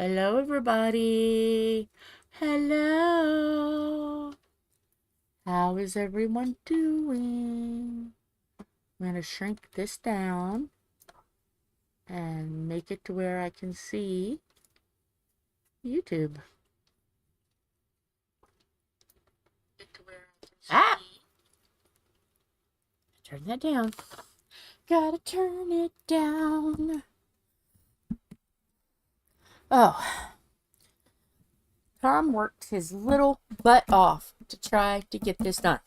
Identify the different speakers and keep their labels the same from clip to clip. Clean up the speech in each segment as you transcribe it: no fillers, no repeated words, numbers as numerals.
Speaker 1: Hello, everybody. Hello. How is everyone doing? I'm going to shrink this down and make it to where I can see YouTube. Ah! Turn that down. Gotta turn it down. Oh. Tom worked his little butt off to try to get this done.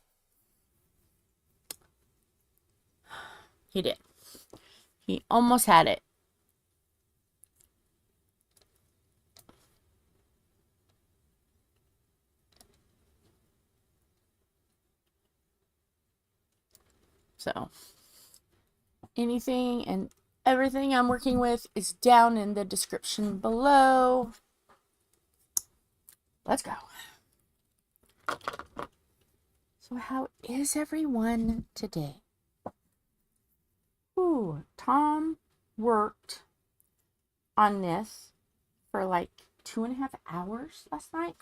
Speaker 1: He did. He almost had it. So, anything and everything I'm working with is down in the description below. Let's go. So how is everyone today? Ooh, Tom worked on this for like 2.5 hours last night.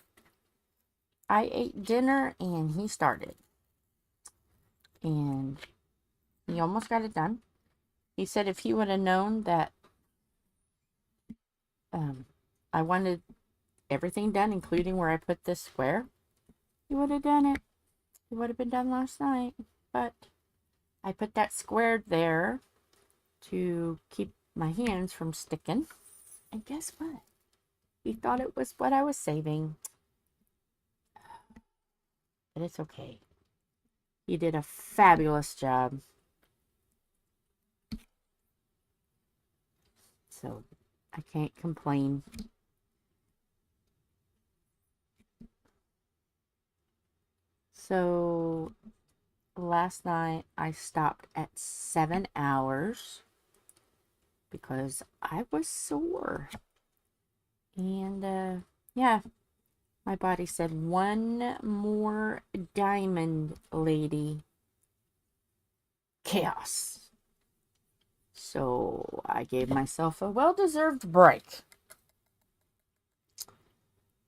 Speaker 1: I ate dinner and he started. And he almost got it done. He said if he would have known that I wanted everything done, including where I put this square, he would have done it. It would have been done last night. But I put that square there to keep my hands from sticking. And guess what? He thought it was what I was saving. But it's okay. He did a fabulous job. So I can't complain. So last night I stopped at 7 hours because I was sore. And yeah, my body said one more diamond, lady. Chaos. So I gave myself a well-deserved break.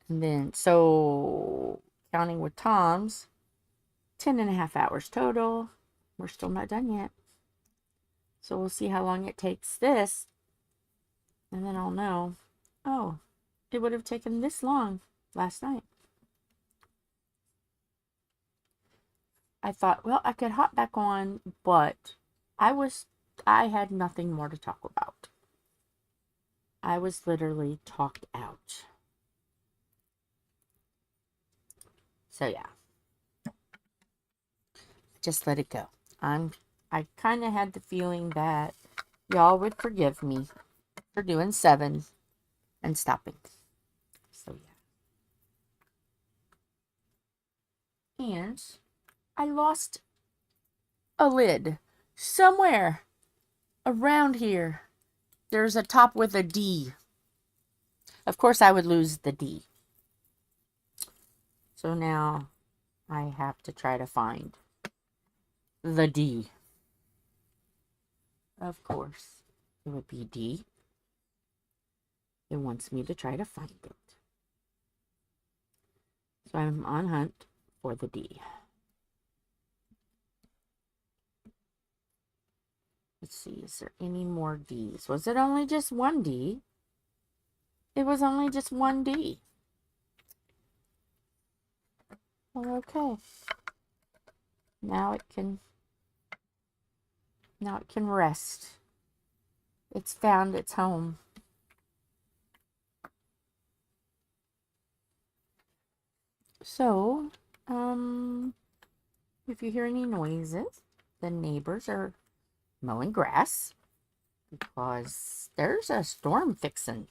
Speaker 1: And then, so counting with Tom's, 10.5 hours total. We're still not done yet. So we'll see how long it takes this. And then I'll know, oh, it would have taken this long last night. I thought, well, I could hop back on, but I had nothing more to talk about. I was literally talked out. So yeah. Just let it go. I kind of had the feeling that y'all would forgive me for doing 7 and stopping. So yeah. And I lost a lid somewhere around here. There's a top with a D. Of course I would lose the D. So now I have to try to find the D. Of course, it would be D. It wants me to try to find it. So I'm on hunt for the D. Let's see, is there any more D's? Was it only just one D? It was only just one D. Well, okay. Now it can rest. It's found its home. So, if you hear any noises, the neighbors are mowing grass because there's a storm fixing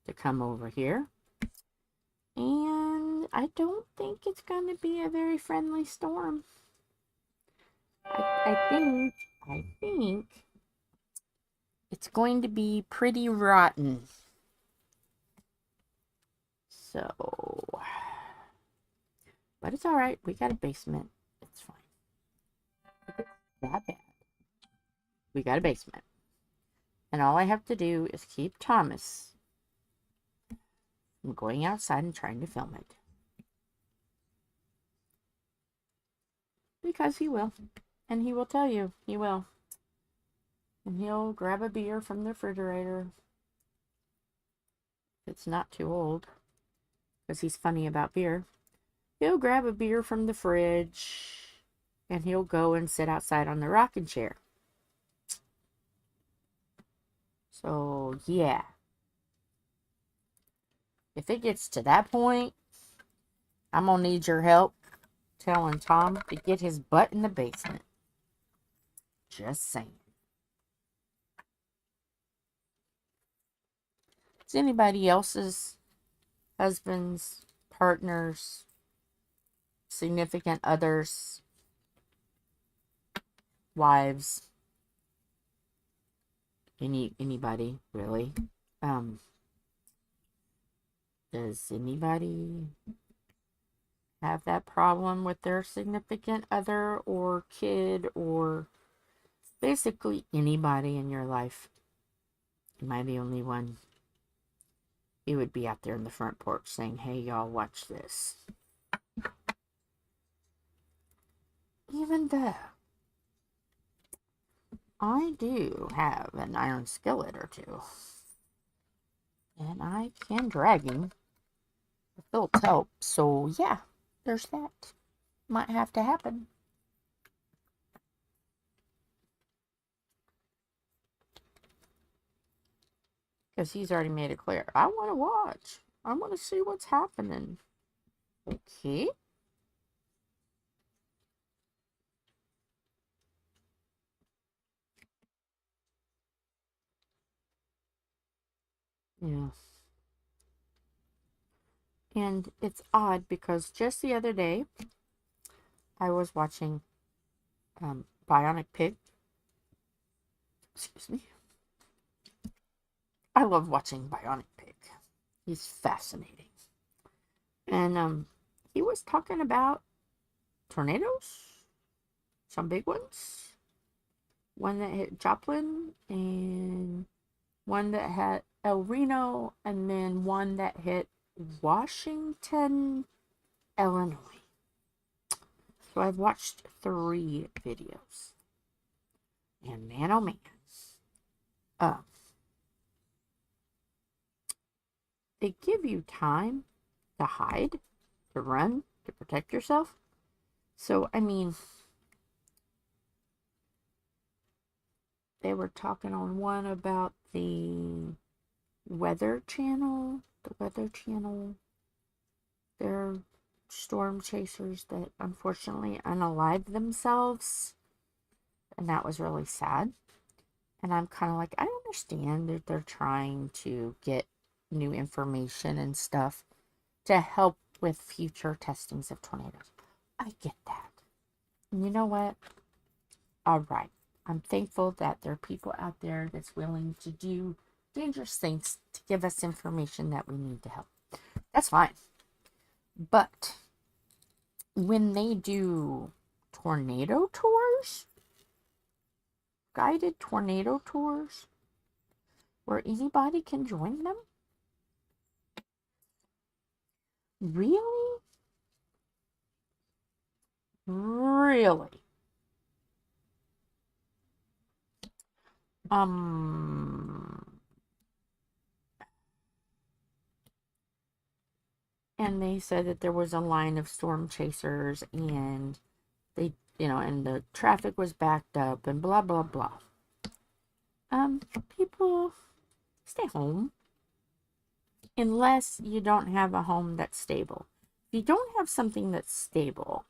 Speaker 1: to come over here. And I don't think it's going to be a very friendly storm. I think it's going to be pretty rotten. So, but it's all right. We got a basement. It's fine. If it's that bad, we got a basement. And all I have to do is keep Thomas I'm going outside and trying to film it. Because he will. And he will tell you. He will. And he'll grab a beer from the refrigerator. It's not too old. Because he's funny about beer. He'll grab a beer from the fridge. And he'll go and sit outside on the rocking chair. So, yeah. If it gets to that point, I'm going to need your help telling Tom to get his butt in the basement. Just saying. Is anybody else's husbands, partners, significant others, wives, anybody really? Does anybody have that problem with their significant other or kid or basically anybody in your life? Am I the only one? He would be out there in the front porch saying, hey, y'all, watch this. Even though I do have an iron skillet or two. And I can drag him with Phil's help. So, yeah, there's that. Might have to happen. Because he's already made it clear. I want to watch. I want to see what's happening. Okay. Yeah. And it's odd because just the other day, I was watching Bionic Pig. Excuse me. I love watching Bionic Pig. He's fascinating. And he was talking about tornadoes. Some big ones. One that hit Joplin and one that had El Reno and then one that hit Washington, Illinois. So I've watched 3 videos. And man, oh man. They give you time to hide, to run, to protect yourself. So, I mean, they were talking on one about the Weather Channel. The Weather Channel. They're storm chasers that unfortunately unalived themselves. And that was really sad. And I'm kind of like, I understand that they're trying to get new information and stuff to help with future testings of tornadoes. I get that. And you know what? All right. I'm thankful that there are people out there that's willing to do dangerous things to give us information that we need to help. That's fine. But when they do tornado tours, guided tornado tours, where anybody can join them? Really? Really? And they said that there was a line of storm chasers and they, and the traffic was backed up and blah, blah, blah. People stay home unless you don't have a home that's stable. If you don't have something that's stable,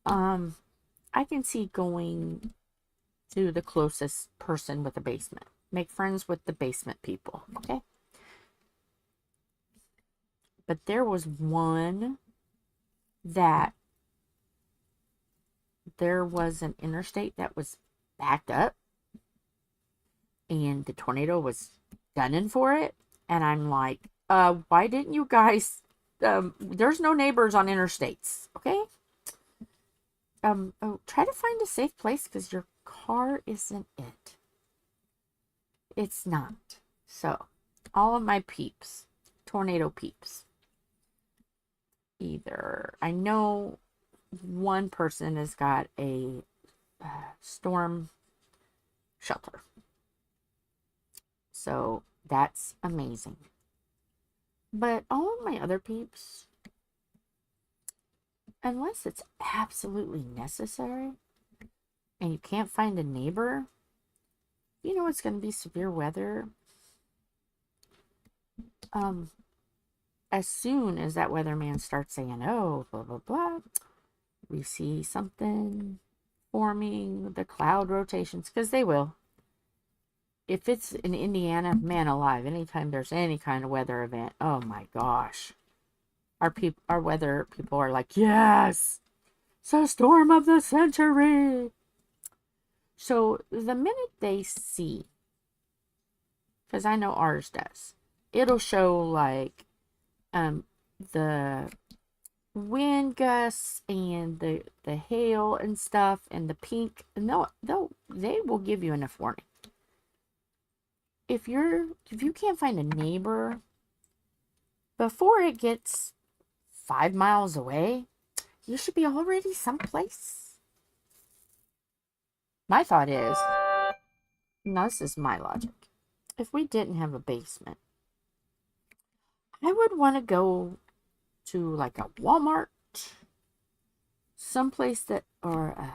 Speaker 1: I can see going to the closest person with a basement. Make friends with the basement people, okay? But there was one that there was an interstate that was backed up and the tornado was gunning for it. And I'm like, why didn't you guys, there's no neighbors on interstates, okay? Try to find a safe place because your car isn't it. It's not. So, all of my peeps, tornado peeps. Either. I know one person has got a storm shelter. So that's amazing. But all of my other peeps, unless it's absolutely necessary and you can't find a neighbor, you know it's going to be severe weather. As soon as that weatherman starts saying, oh, blah, blah, blah, we see something forming, the cloud rotations, because they will. If it's in Indiana, man alive, anytime there's any kind of weather event, oh my gosh. Our weather people are like, yes, it's a storm of the century. So the minute they see, because I know ours does, it'll show like the wind gusts and the hail and stuff and the pink, and they will give you enough warning. If you can't find a neighbor before it gets 5 miles away, you should be already someplace. My thought is, now this is my logic, if we didn't have a basement, I would want to go to like a Walmart, someplace that, or a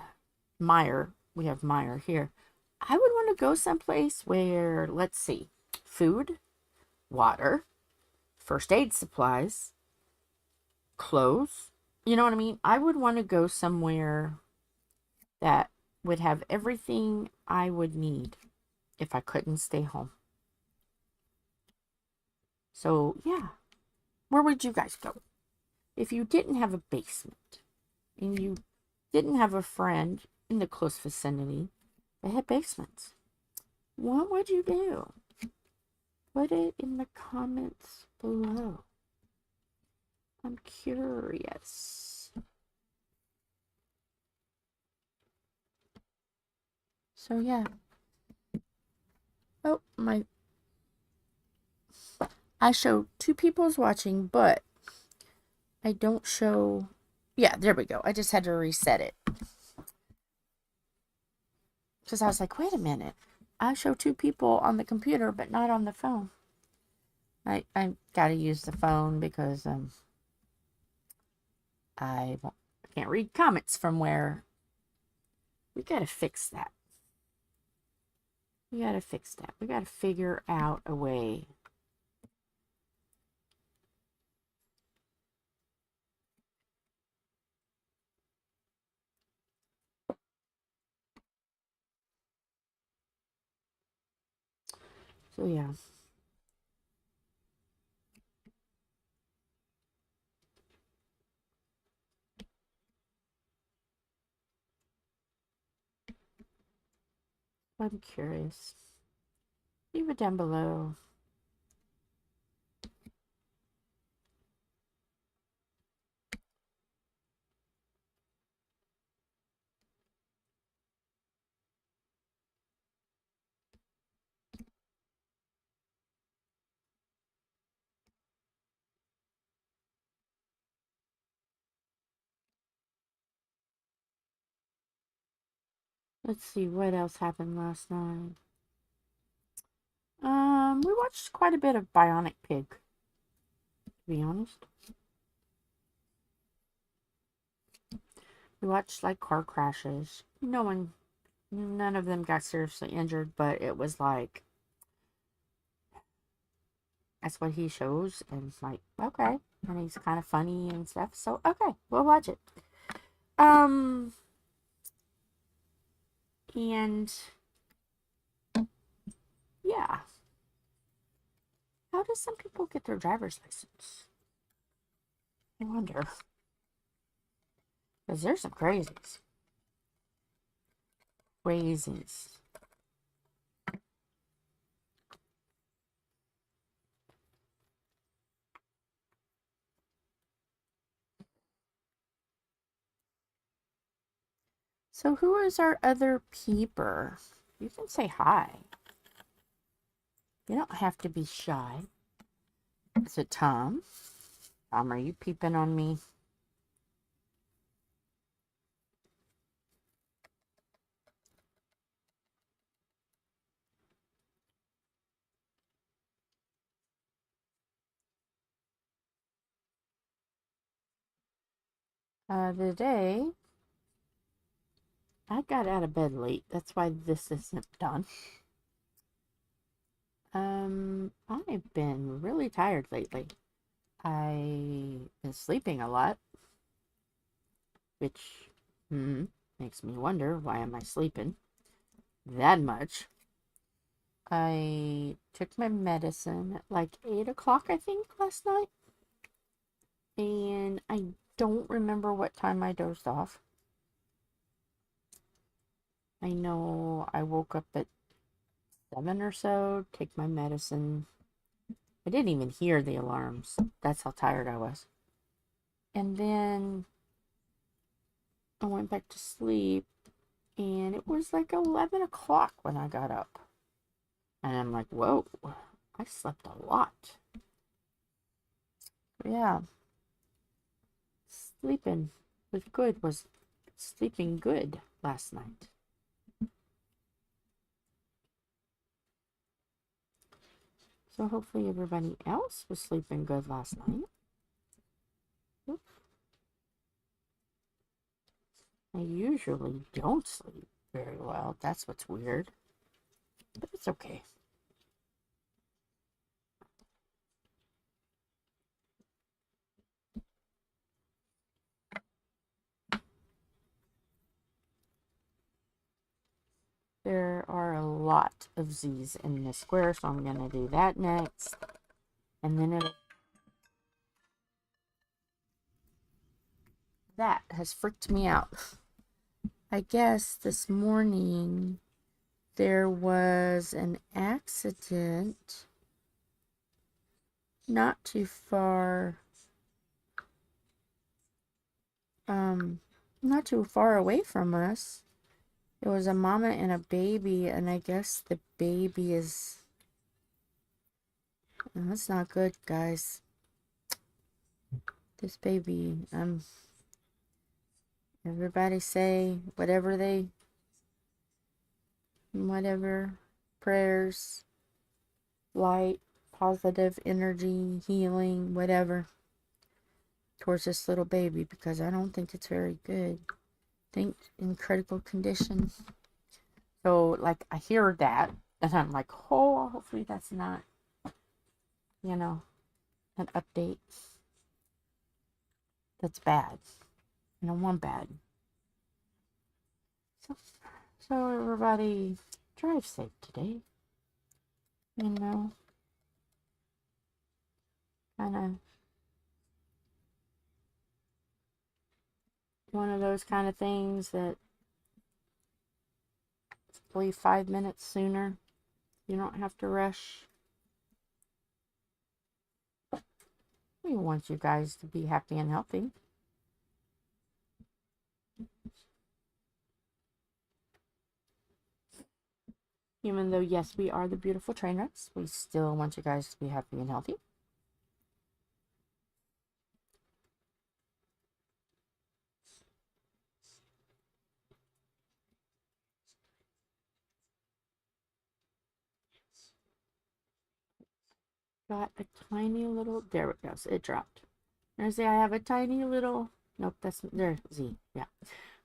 Speaker 1: Meijer, we have Meijer here. I would want to go someplace where, let's see, food, water, first aid supplies, clothes, you know what I mean? I would want to go somewhere that would have everything I would need if I couldn't stay home. So, yeah. Where would you guys go? If you didn't have a basement and you didn't have a friend in the close vicinity that had basements, what would you do? Put it in the comments below. I'm curious. So, yeah. Oh, I show 2 people's watching, but I don't show... Yeah, there we go. I just had to reset it. Because I was like, wait a minute. I show 2 people on the computer, but not on the phone. I got to use the phone because I can't read comments from where. We got to fix that. We got to fix that. We got to figure out a way. So, yeah. I'm curious. Leave it down below. Let's see what else happened last night. We watched quite a bit of Bionic Pig, to be honest. We watched like car crashes. None of them got seriously injured, but it was like, that's what he shows, and it's like, okay, and he's kind of funny and stuff, so okay, we'll watch it. And yeah, how do some people get their driver's license? I wonder, because there's some crazies. So who is our other peeper? You can say hi. You don't have to be shy. Is it Tom? Tom, are you peeping on me? Today, I got out of bed late. That's why this isn't done. I've been really tired lately. I've been sleeping a lot, which makes me wonder, why am I sleeping that much? I took my medicine at like 8 o'clock, I think, last night. And I don't remember what time I dozed off. I know I woke up at 7 or so, take my medicine. I didn't even hear the alarms. That's how tired I was. And then I went back to sleep, and it was like 11 o'clock when I got up. And I'm like, whoa, I slept a lot. Yeah, sleeping was sleeping good last night. So hopefully everybody else was sleeping good last night. Oops. I usually don't sleep very well. That's what's weird. But it's okay. There are a lot of Z's in this square, so I'm going to do that next. And then that has freaked me out. I guess this morning there was an accident not too far not too far away from us. It was a mama and a baby, and I guess the baby is... That's not good, guys. This baby, everybody say whatever prayers, light, positive energy, healing, whatever, towards this little baby, because I don't think it's very good. I think in critical condition. So, like, I hear that, and I'm like, oh, hopefully that's not, an update that's bad. I don't want bad. So everybody, drive safe today. Kind of one of those kind of things that leave 5 minutes sooner. You don't have to rush. We want you guys to be happy and healthy. Even though, yes, we are the beautiful train wrecks, we still want you guys to be happy and healthy. Got a tiny little... There it goes. It dropped. There's I have a tiny little... Nope, that's... There, Z. Yeah.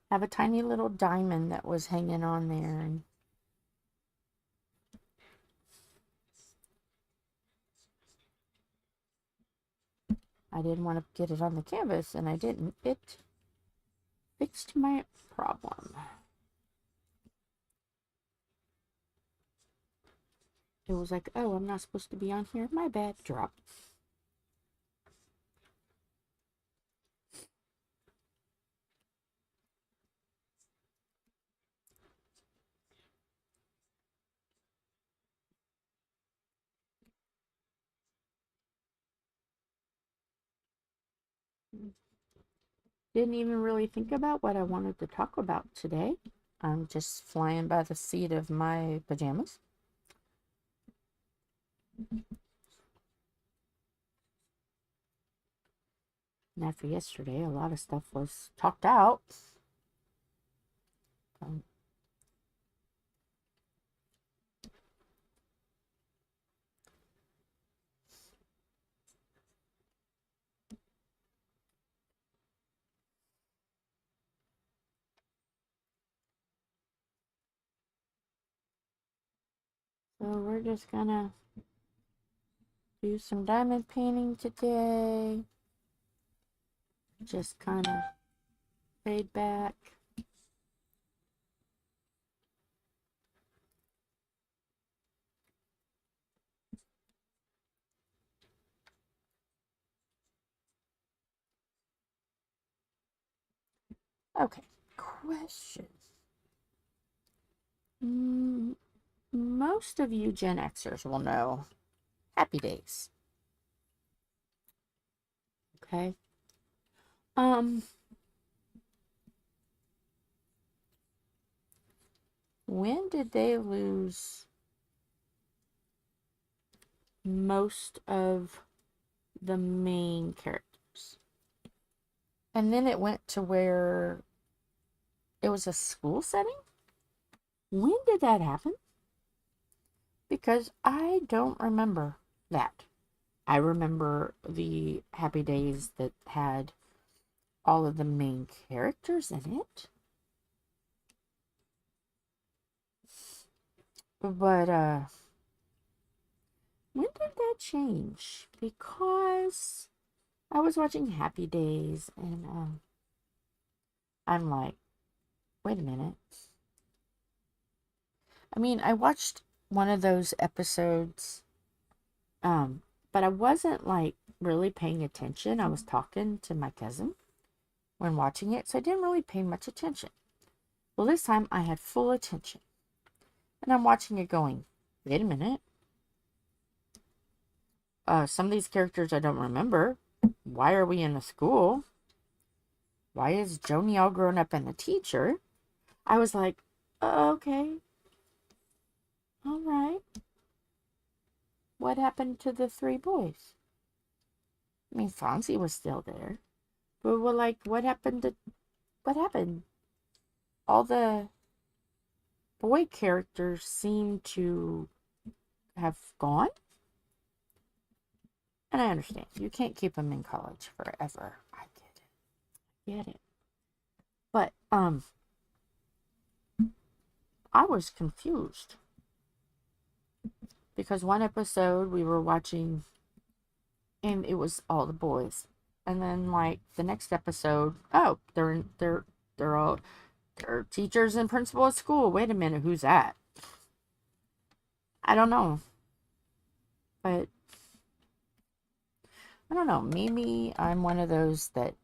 Speaker 1: I have a tiny little diamond that was hanging on there, and I didn't want to get it on the canvas, and I didn't. It fixed my problem. It was like, oh, I'm not supposed to be on here. My bad. Drop. Didn't even really think about what I wanted to talk about today. I'm just flying by the seat of my pajamas. And after yesterday, a lot of stuff was talked out. So we're just gonna do some diamond painting today. Just kind of fade back. Okay, question. Most of you Gen Xers will know Happy Days. Okay. When did they lose most of the main characters? And then it went to where it was a school setting? When did that happen? Because I don't remember that. I remember the Happy Days that had all of the main characters in it. But, when did that change? Because I was watching Happy Days and, I'm like, wait a minute. I mean, I watched one of those episodes, but I wasn't, like, really paying attention. I was talking to my cousin when watching it, so I didn't really pay much attention. Well, this time I had full attention. And I'm watching it going, wait a minute. Some of these characters I don't remember. Why are we in a school? Why is Joni all grown up and a teacher? I was like, okay. All right. What happened to the three boys? I mean, Fonzie was still there. But we're like, what happened? All the boy characters seem to have gone. And I understand. You can't keep them in college forever. I get it. But, I was confused. Because one episode we were watching and it was all the boys. And then like the next episode, oh, they're teachers and principal at school. Wait a minute, who's that? I don't know. But I don't know. Maybe I'm one of those that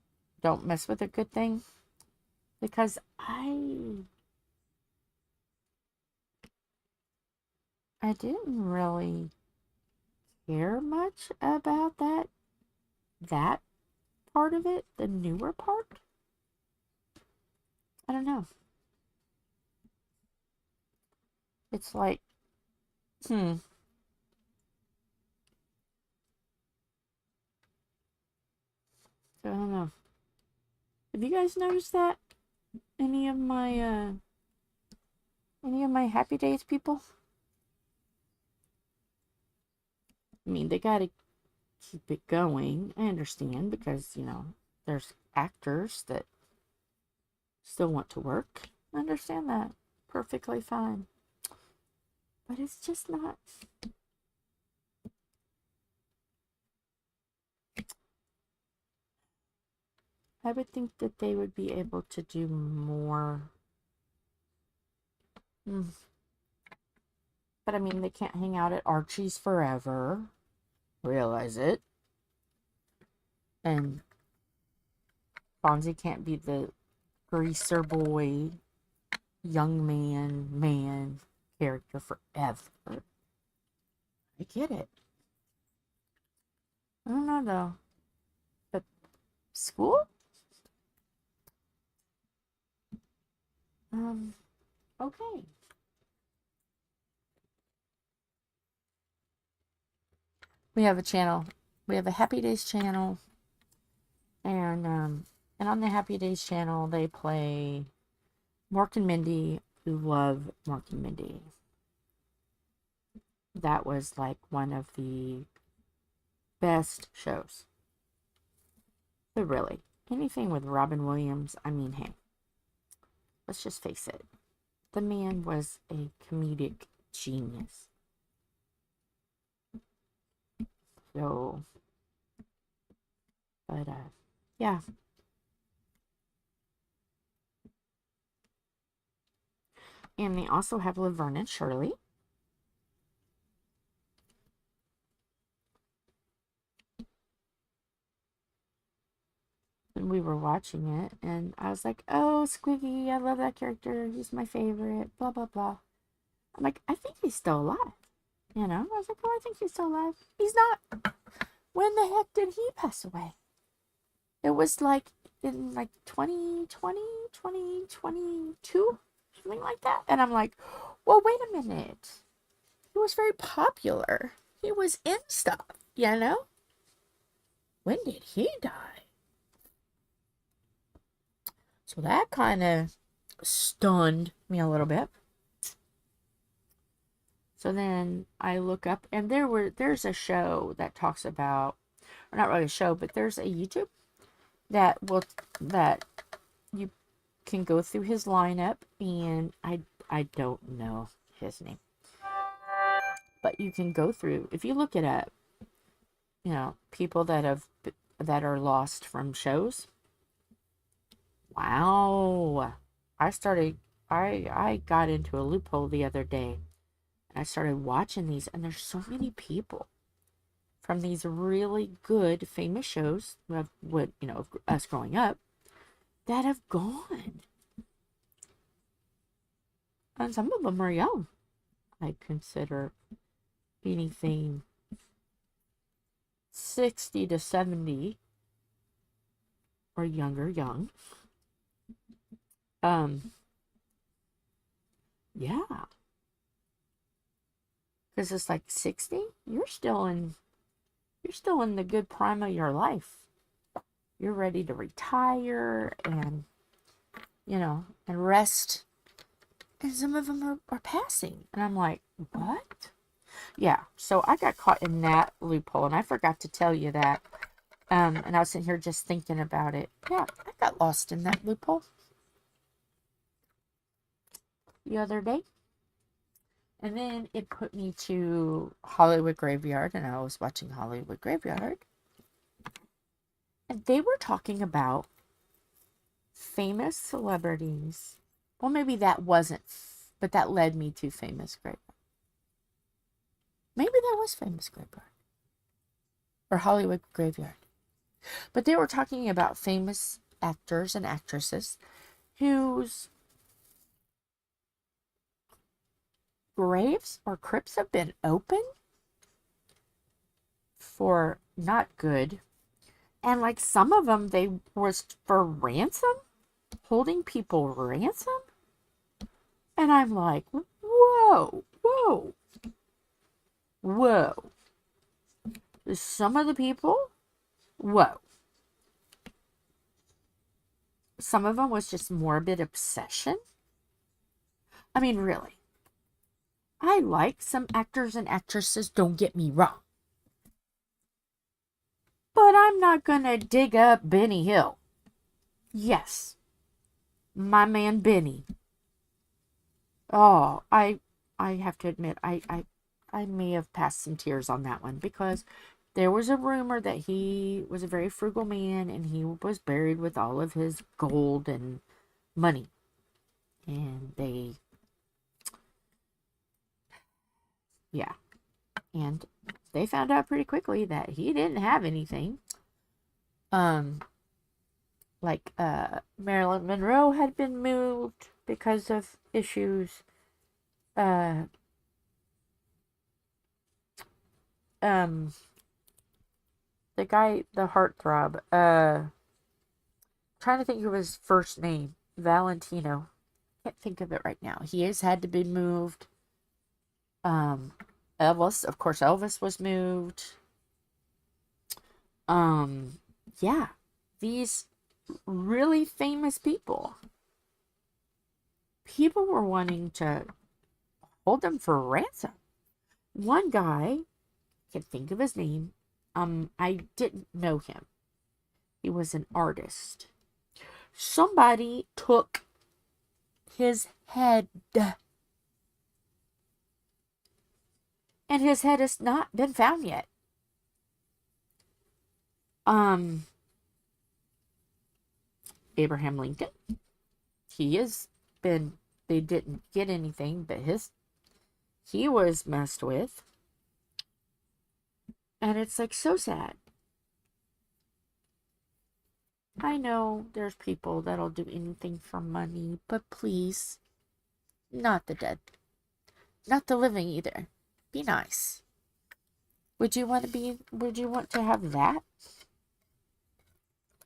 Speaker 1: don't mess with a good thing. Because I didn't really care much about that part of it, the newer part. I don't know. It's like, I don't know. Have you guys noticed that? Any of my Happy Days people? I mean, they gotta keep it going. I understand because, there's actors that still want to work. I understand that. Perfectly fine. But it's just not. I would think that they would be able to do more. But I mean, they can't hang out at Archie's forever. Realize it. And Fonzie can't be the greaser boy, young man character forever. I get it. I don't know though. But school? Okay. We have a channel. We have a Happy Days channel. And on the Happy Days channel, they play Mork and Mindy. You love Mork and Mindy. That was like one of the best shows. But really, anything with Robin Williams, I mean, hey, let's just face it. The man was a comedic genius. So, but, yeah. And they also have Laverne and Shirley. And we were watching it, and I was like, oh, Squiggy, I love that character. He's my favorite, blah, blah, blah. I'm like, I think he's still alive. You know? I was like, oh, I think he's still alive. He's not. When the heck did he pass away? It was like in like 2020, 2022, something like that. And I'm like, well, wait a minute. He was very popular. He was in stuff, you know? When did he die? So that kind of stunned me a little bit. So then I look up, and there's a show that talks about, or not really a show, but there's a YouTube that you can go through his lineup, and I don't know his name, but you can go through, if you look it up, you know, people that are lost from shows. Wow. I got into a loophole the other day. I started watching these, and there's so many people from these really good, famous shows of what, you know, of us growing up, that have gone. And some of them are young. I consider anything 60 to 70 or younger young. Yeah. Because it's like 60, you're still in the good prime of your life. You're ready to retire and, you know, and rest. And some of them are passing. And I'm like, what? Yeah, so I got caught in that loophole, and I forgot to tell you that. And I was sitting here just thinking about it. Yeah, I got lost in that loophole the other day. And then it put me to Hollywood Graveyard, and I was watching Hollywood Graveyard. And they were talking about famous celebrities. Well, maybe that wasn't, but that led me to Famous Graveyard. Maybe that was Famous Graveyard. Or Hollywood Graveyard. But they were talking about famous actors and actresses whose graves or crypts have been open for not good. And like some of them, they was for ransom, holding people ransom. And I'm like, whoa, whoa, whoa. Some of the people, whoa. Some of them was just morbid obsession. I mean, really. I like some actors and actresses, don't get me wrong. But I'm not gonna dig up Benny Hill. Yes. My man Benny. Oh, I have to admit, I may have passed some tears on that one, because there was a rumor that he was a very frugal man, and he was buried with all of his gold and money. And and they found out pretty quickly that he didn't have anything. Like Marilyn Monroe had been moved because of issues. The guy, the heartthrob, trying to think of his first name, Valentino. Can't think of it right now. He has had to be moved. Elvis, of course, Elvis was moved. Yeah. these really famous people. People were wanting to hold them for ransom. One guy, I can't think of his name. I didn't know him. He was an artist. Somebody took his head, and his head has not been found yet. Abraham Lincoln, he has been, they didn't get anything, but he was messed with. And it's like so sad. I know there's people that'll do anything for money, but please, not the dead. Not the living either. Be nice. Would you want to have that?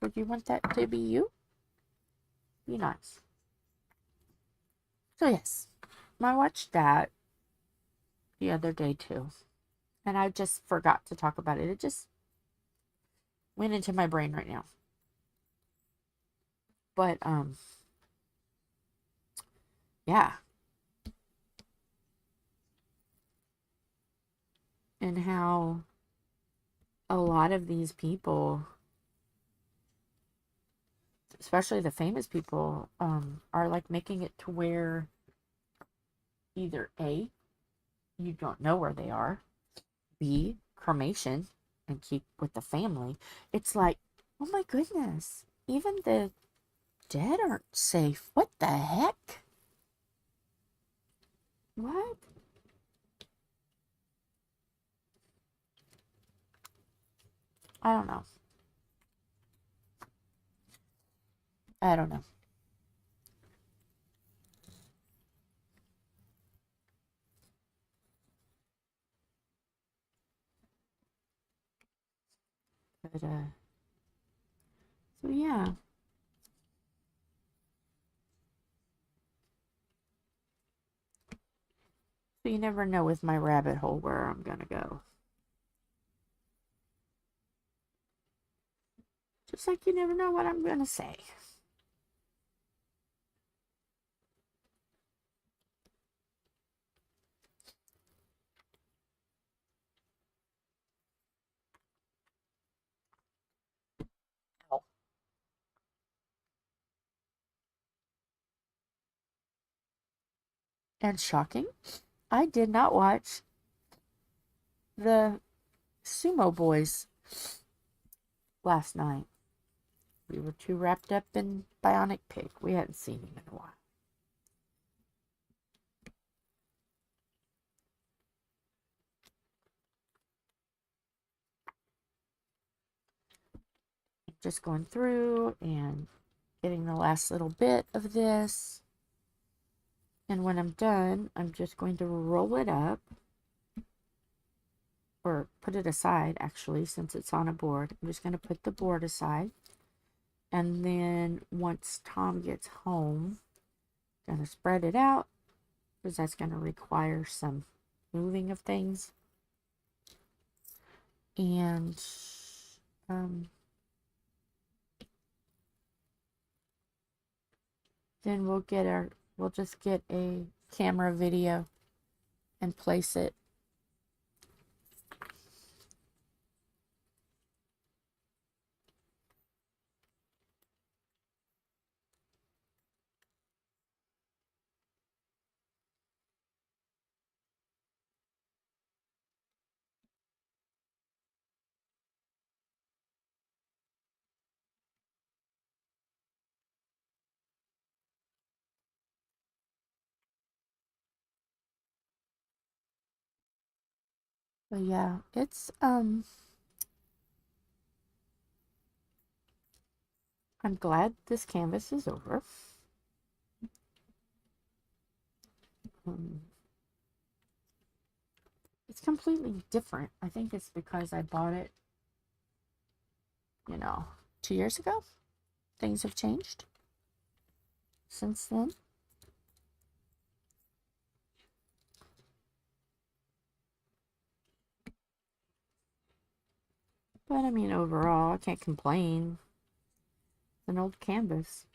Speaker 1: Would you want that to be you? Be nice. So yes, I watched that the other day too. And I just forgot to talk about it. It just went into my brain right now. But, yeah. And how a lot of these people, especially the famous people, are like making it to where either A, you don't know where they are, B, cremation and keep with the family. It's like, oh my goodness, even the dead aren't safe. What the heck? What? I don't know. I don't know. But, so yeah. So you never know with my rabbit hole where I'm gonna go. Just like you never know what I'm gonna say. And shocking, I did not watch the Sumo Boys last night. We were too wrapped up in Bionic Pig. We hadn't seen him in a while. Just going through and getting the last little bit of this. And when I'm done, I'm just going to roll it up. Or put it aside, actually, since it's on a board. I'm just going to put the board aside. And then once Tom gets home, I'm going to spread it out, because that's going to require some moving of things. And then we'll just get a camera video and place it. But yeah, it's I'm glad this canvas is over. It's completely different. I think it's because I bought it, 2 years ago. Things have changed since then. But I mean, overall, I can't complain. an old canvas.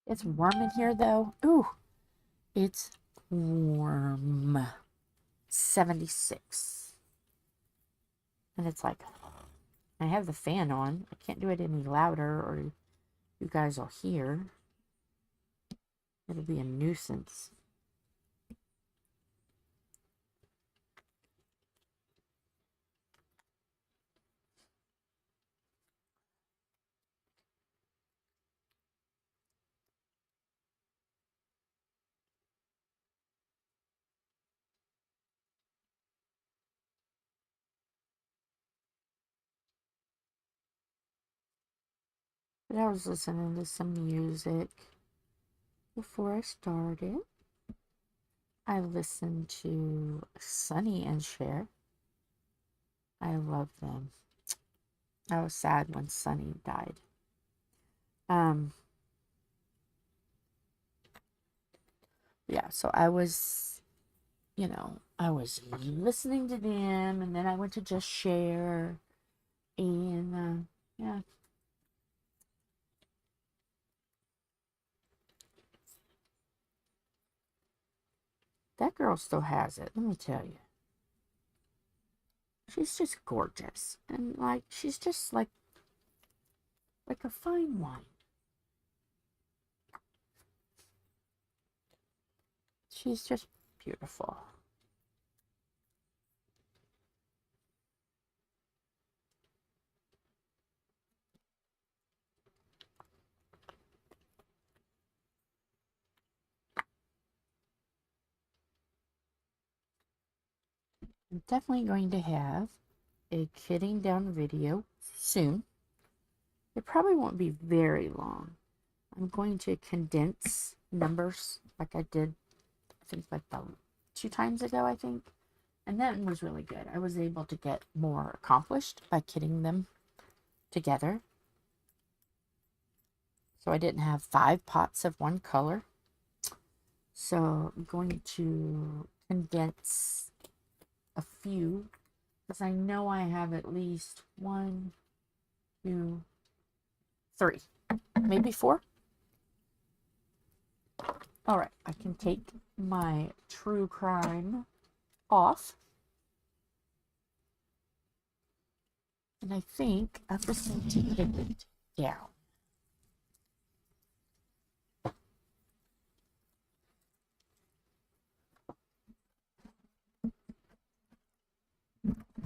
Speaker 1: It's warm in here though. Ooh, it's warm. 76. And it's like, I have the fan on. I can't do it any louder or you guys will hear. It'll be a nuisance. But I was listening to some music before I started. I listened to Sonny and Cher. I love them. I was sad when Sonny died. Yeah, so I was, you know, I was listening to them, and then I went to Just Share, and yeah. That girl still has it, let me tell you. She's just gorgeous, and like, she's just like a fine wine. She's just beautiful. I'm definitely going to have a kitting down video soon. It probably won't be very long. I'm going to condense numbers like I did, I think, like about 2 times ago, I think. And that was really good. I was able to get more accomplished by kitting them together. So I didn't have 5 pots of one color. So I'm going to condense a few, because I know I have at least 1, 2, 3, maybe 4. All right, I can take my true crime off. And I think I'm just going to take it down.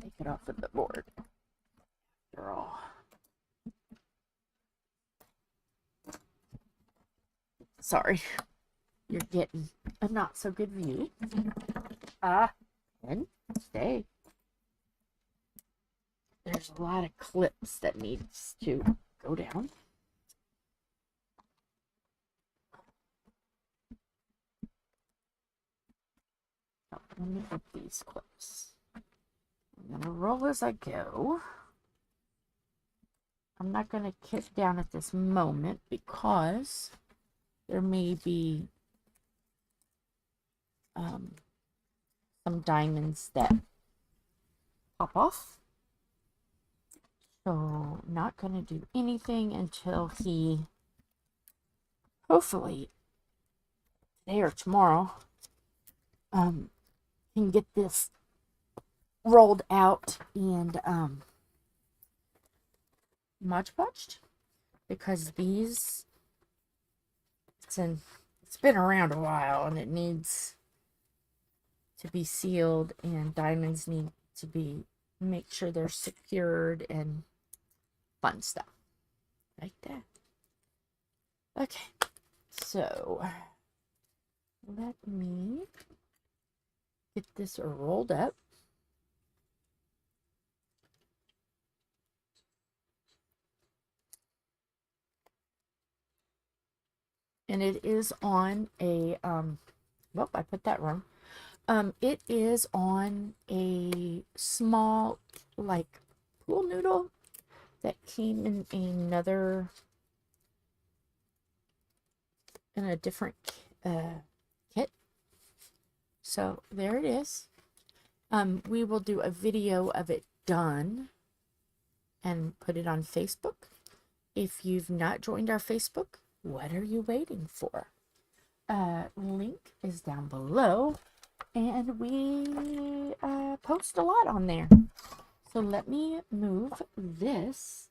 Speaker 1: Take it off of the board. After all. Sorry. You're getting a not so good view. And stay. There's a lot of clips that needs to go down. Oh, let me put these clips. I'm gonna roll as I go. I'm not gonna kit down at this moment because there may be some diamonds that pop off. So not gonna do anything until he, hopefully today or tomorrow, can get this rolled out and Mod Podged, because these, it's been around a while and it needs to be sealed, and diamonds need to be, make sure they're secured and fun stuff like that. Okay, so let me get this rolled up. And it is on a, well, I put that wrong. It is on a small, like, pool noodle that came in another, in a different kit. So there it is. We will do a video of it done and put it on Facebook. If you've not joined our Facebook, what are you waiting for? Link is down below, and we post a lot on there. So let me move this,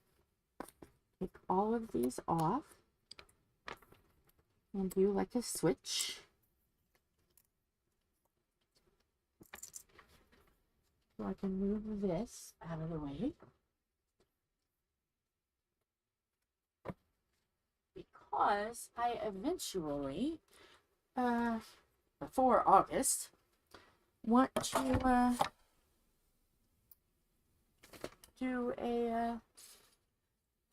Speaker 1: take all of these off, and do like a switch. So I can move this out of the way. Because I eventually, before August, want to do a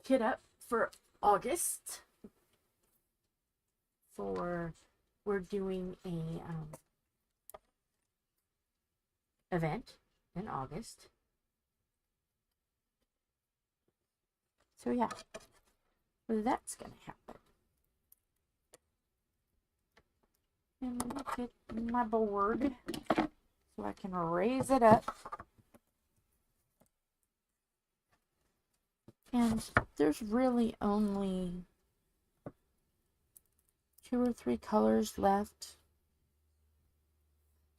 Speaker 1: kit up for August. We're doing a event in August. So yeah, that's gonna happen. And let me get my board so I can raise it up. And there's really only 2 or 3 colors left.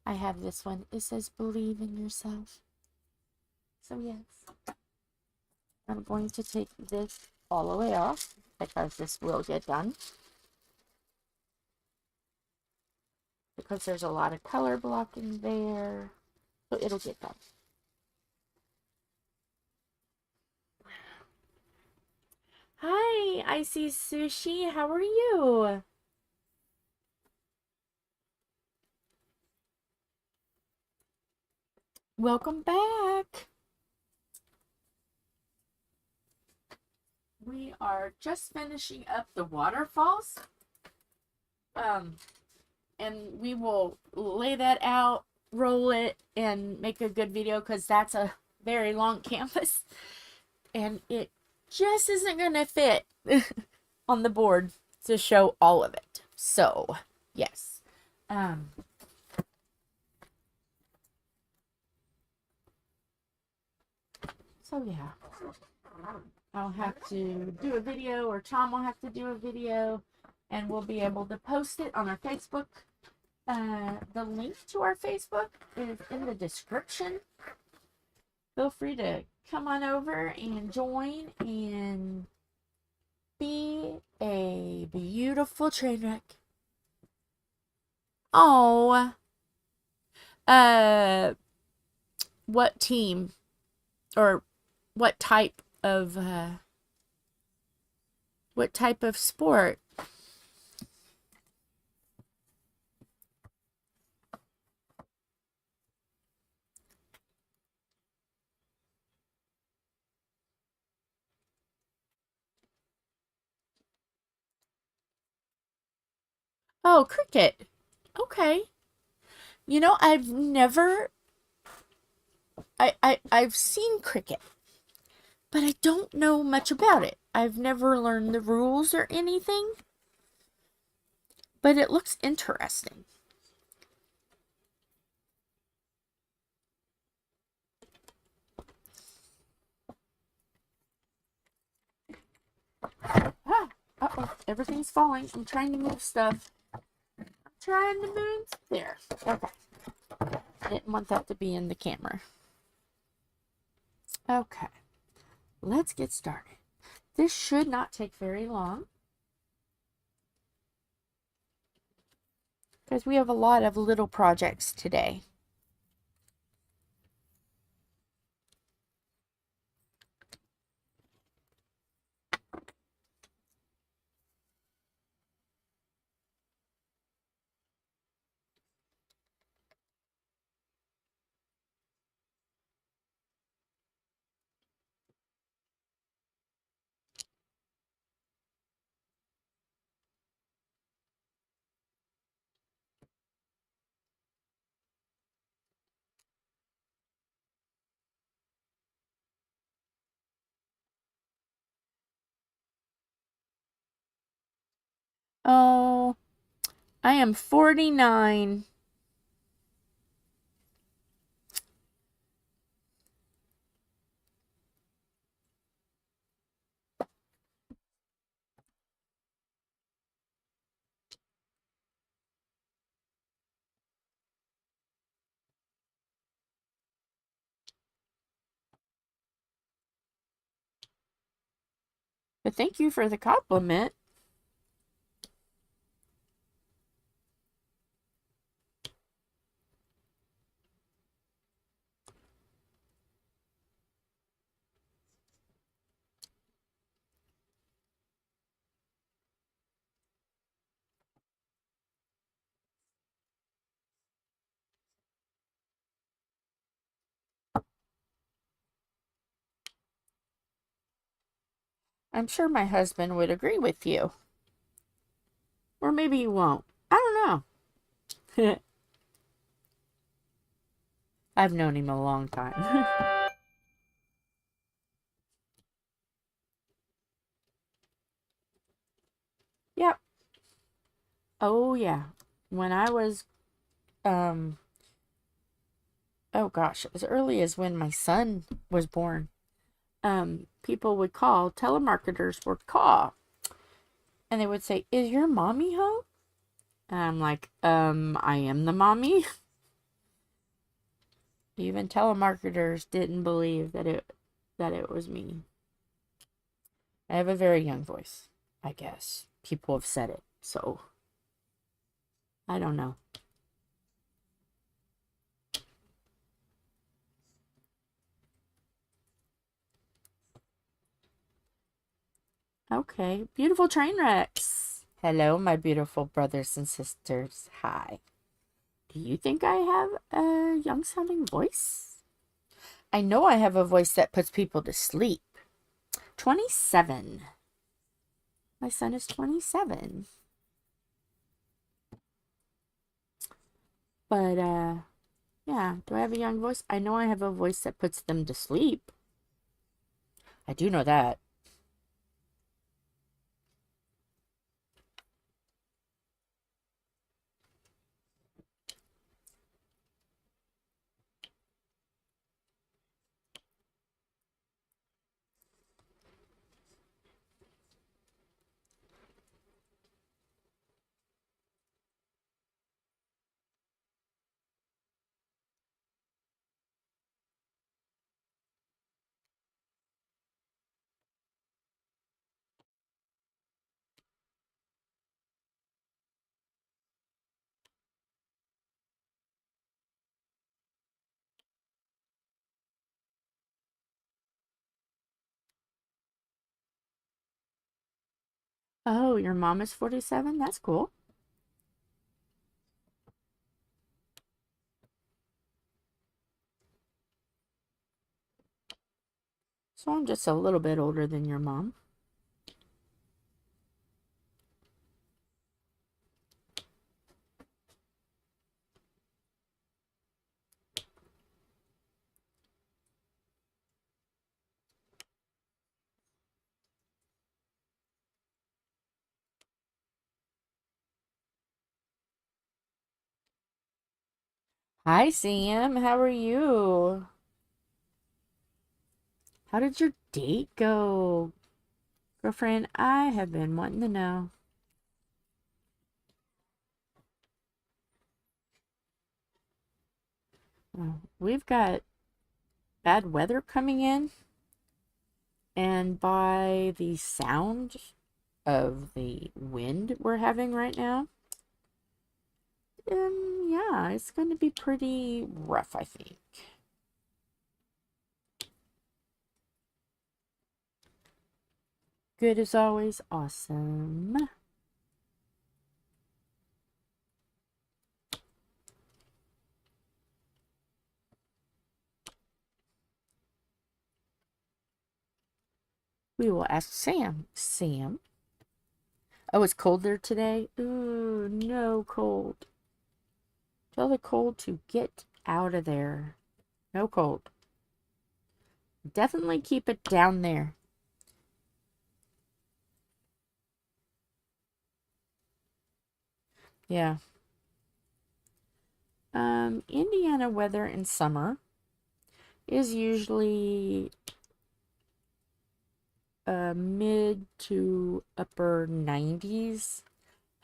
Speaker 1: I have this one. It says believe in yourself. So yes, I'm going to take this all the way off because this will get done. Because there's a lot of color blocking there. So it'll get done. Hi, I see Sushi. How are you? Welcome back. We are just finishing up the waterfalls. And we will lay that out, roll it, and make a good video because that's a very long canvas. And it just isn't going to fit on the board to show all of it. So, yes. So, yeah. I'll have to do a video, or Tom will have to do a video, and we'll be able to post it on our Facebook. The link to our Facebook is in the description. Feel free to come on over and join and be a beautiful train wreck. Oh, what team or what type of sport? Oh, cricket. Okay. You know, I've never I've seen cricket, but I don't know much about it. I've never learned the rules or anything, but it looks interesting. Ah, uh-oh, everything's falling. I'm trying to move stuff. Trying to move. There. Okay. I didn't want that to be in the camera. Okay. Let's get started. This should not take very long, because we have a lot of little projects today. Oh, I am 49. But thank you for the compliment. I'm sure my husband would agree with you. Or maybe he won't. I don't know. I've known him a long time. Yep. Oh, yeah. When I was, um, oh gosh, as early as when my son was born, people would call, telemarketers would call, and they would say, "Is your mommy home?" And I'm like, I am the mommy. Even telemarketers didn't believe that it was me. I have a very young voice, I guess. People have said it, so I don't know. Okay, beautiful train wrecks. Hello, my beautiful brothers and sisters. Hi. Do you think I have a young sounding voice? I know I have a voice that puts people to sleep. 27. My son is 27. But, yeah, do I have a young voice? I know I have a voice that puts them to sleep. I do know that. Oh, your mom is 47? That's cool. So I'm just a little bit older than your mom. Hi, Sam. How are you? How did your date go? Girlfriend, I have been wanting to know. Well, we've got bad weather coming in, and by the sound of the wind we're having right now, yeah, it's going to be pretty rough, I think. Good as always. Awesome. We will ask Sam. Sam? Oh, it's cold there today? Ooh, no cold. Tell the cold to get out of there. No cold. Definitely keep it down there. Yeah. Indiana weather in summer is usually mid to upper 90s,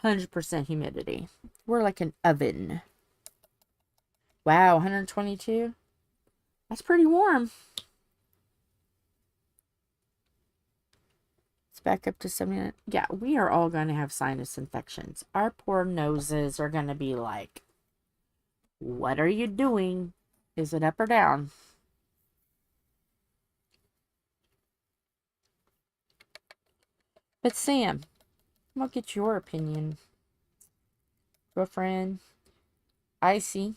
Speaker 1: 100% humidity. We're like an oven. Wow, 122? That's pretty warm. It's back up to 79. Yeah, we are all going to have sinus infections. Our poor noses are going to be like, what are you doing? Is it up or down? But Sam, I'll get your opinion. Girlfriend, Icy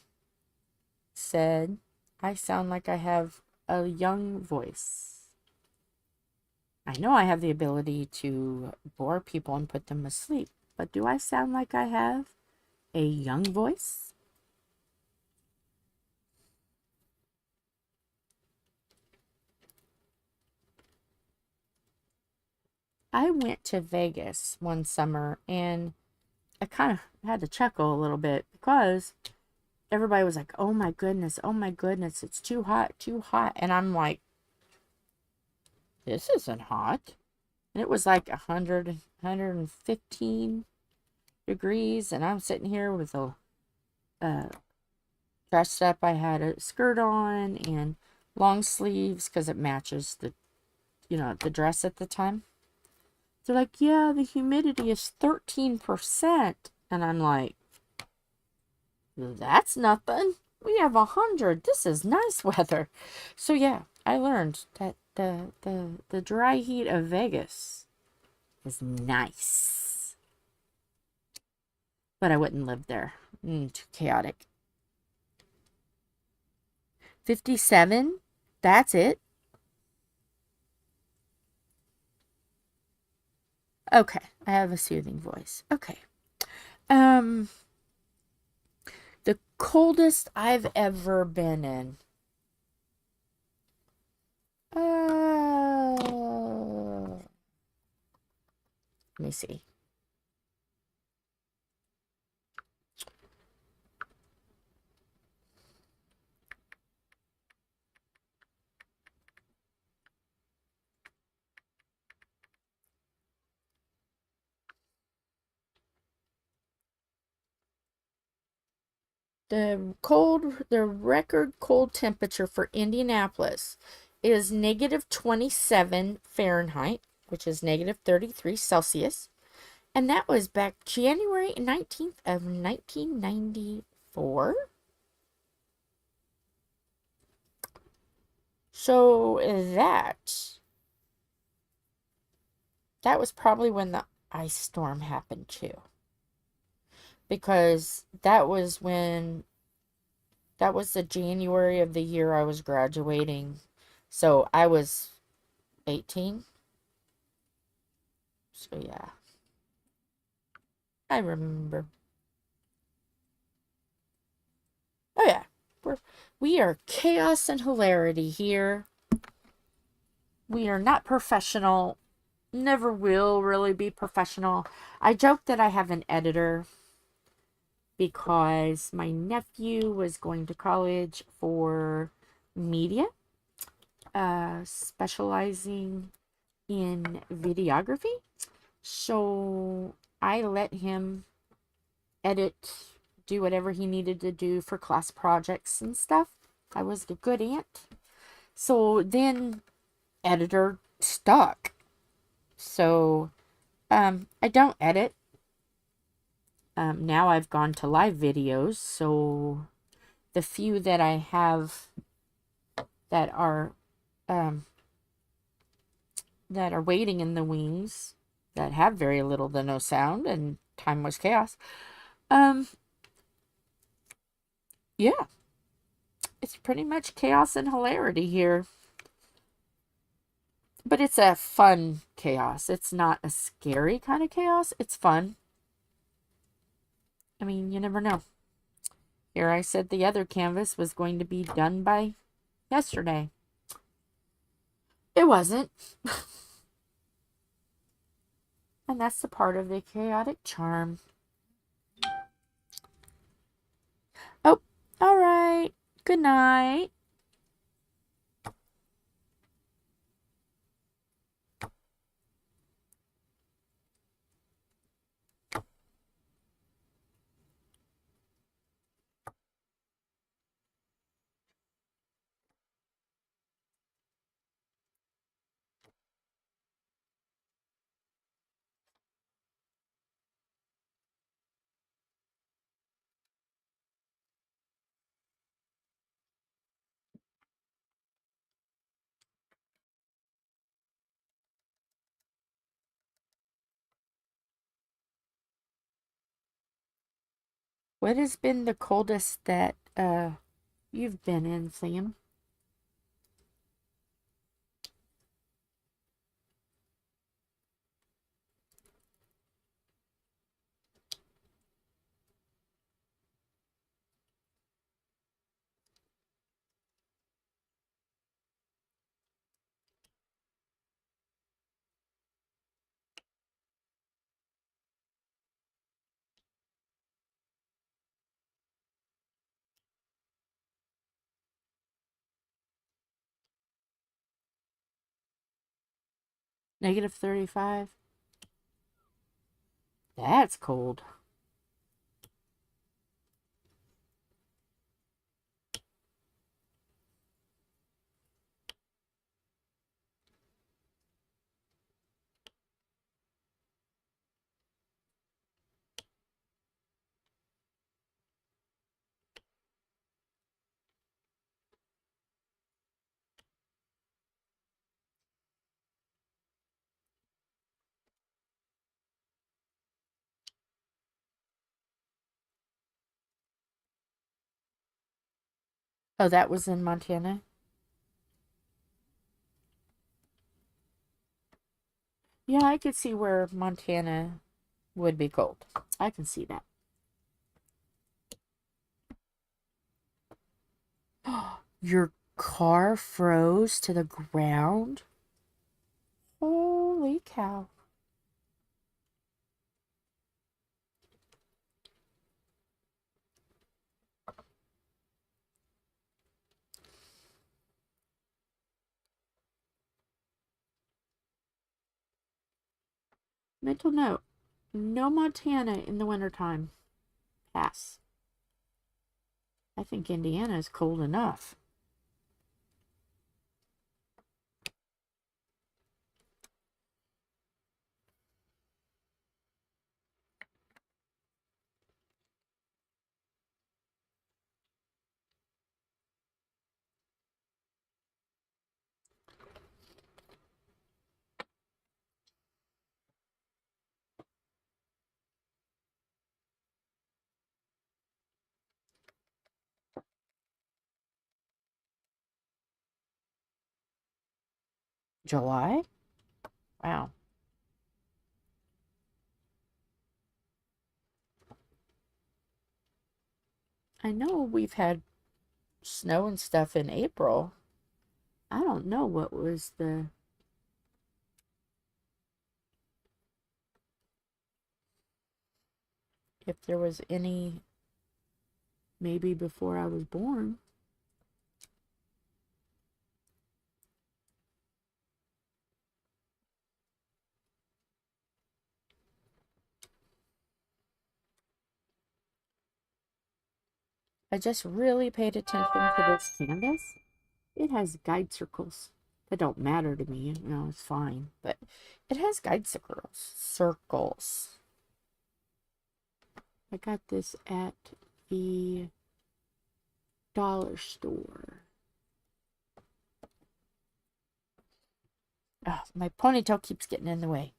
Speaker 1: said, I sound like I have a young voice. I know I have the ability to bore people and put them asleep, but do I sound like I have a young voice? I went to Vegas one summer and I kind of had to chuckle a little bit because everybody was like, oh my goodness, it's too hot, too hot. And I'm like, this isn't hot. And it was like 115 degrees. And I'm sitting here with a dressed up. I had a skirt on and long sleeves because it matches the, the dress at the time. They're like, yeah, the humidity is 13%. And I'm like, that's nothing. We have 100. This is nice weather. So yeah, I learned that the dry heat of Vegas is nice. But I wouldn't live there. Too chaotic. 57? That's it? Okay, I have a soothing voice. Okay. The coldest I've ever been in. Let me see. The record cold temperature for Indianapolis is -27 Fahrenheit, which is -33 Celsius. And that was back January 19th of 1994. So that was probably when the ice storm happened too. Because that was the January of the year I was graduating. So I was 18. So yeah. I remember. Oh yeah. We are chaos and hilarity here. We are not professional. Never will really be professional. I joke that I have an editor because my nephew was going to college for media, specializing in videography. So I let him edit, do whatever he needed to do for class projects and stuff. I was a good aunt. So then editor stuck. So I don't edit. Now I've gone to live videos, so the few that I have that are waiting in the wings, that have very little to no sound, and time was chaos. Yeah, it's pretty much chaos and hilarity here. But it's a fun chaos. It's not a scary kind of chaos. It's fun. I mean, you never know. Here I said the other canvas was going to be done by yesterday. It wasn't. And that's the part of the chaotic charm. Good night. What has been the coldest that you've been in, Sam? Negative 35. That's cold. Oh, that was in Montana? Yeah, I could see where Montana would be cold. I can see that. Your car froze to the ground? Holy cow. Mental note. No Montana in the wintertime. Pass. I think Indiana is cold enough. July? Wow. I know we've had snow and stuff in April. I don't know what was if there was any, maybe before I was born. I just really paid attention to this canvas. It has guide circles that don't matter to me. You know, it's fine. But it has guide circles. Circles. I got this at the dollar store. Oh, my ponytail keeps getting in the way.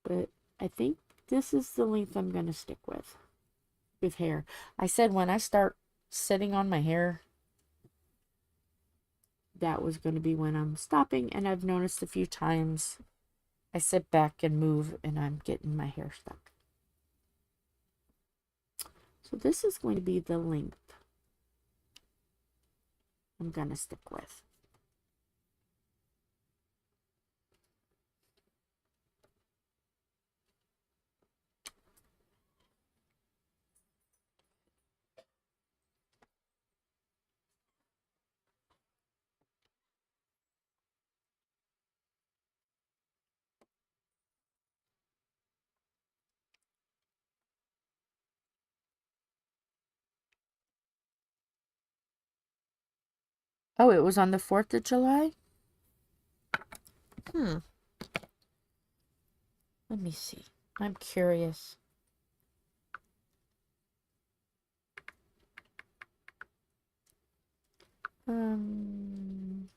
Speaker 1: But I think this is the length I'm going to stick with hair. I said when I start sitting on my hair, that was going to be when I'm stopping. And I've noticed a few times I sit back and move and I'm getting my hair stuck. So this is going to be the length I'm going to stick with. Oh, it was on the 4th of July? Let me see. I'm curious. Um,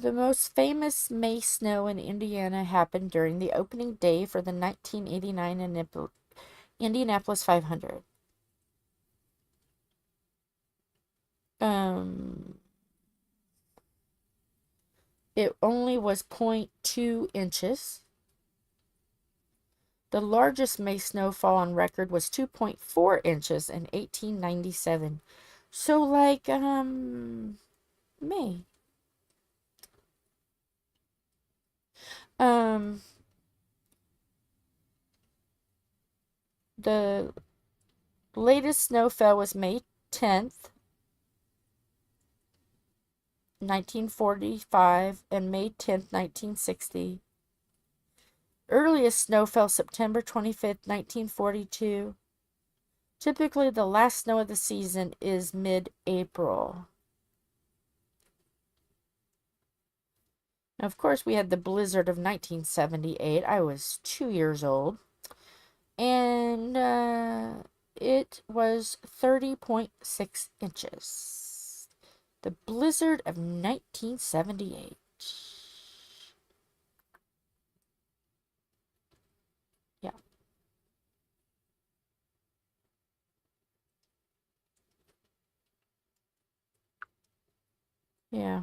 Speaker 1: the most famous May snow in Indiana happened during the opening day for the 1989 Indianapolis 500. It only was 0.2 inches. The largest May snowfall on record was 2.4 inches in 1897. So, like, May. Um, the latest snowfall was May 10th, 1945, and May 10th, 1960. Earliest snow fell September 25th, 1942. Typically, the last snow of the season is mid-April. Of course, we had the blizzard of 1978. I was 2 years old. And it was 30.6 inches. The blizzard of 1978. Yeah. Yeah.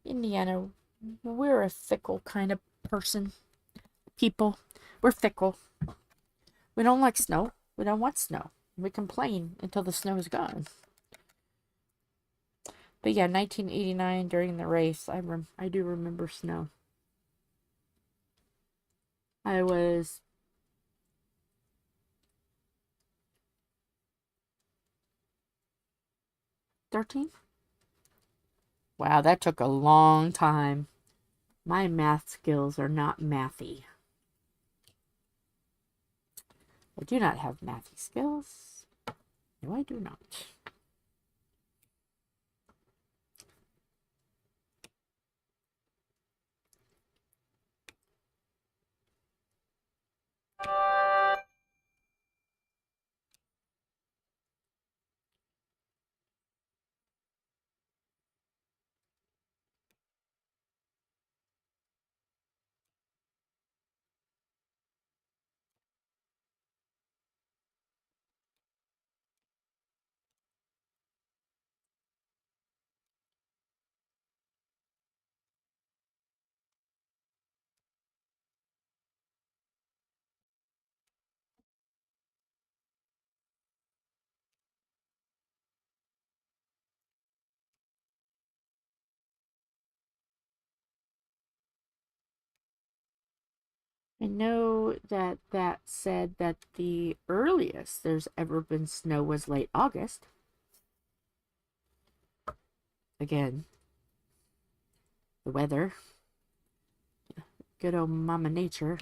Speaker 1: Indiana, we're a fickle kind of person. People. We're fickle. We don't like snow. We don't want snow. We complain until the snow is gone. But yeah, 1989 during the race, I do remember snow. I was 13. Wow, that took a long time. My math skills are not mathy. I do not have mathy skills. No, I do not. I know that said that the earliest there's ever been snow was late August. Again, the weather. Good old Mama Nature.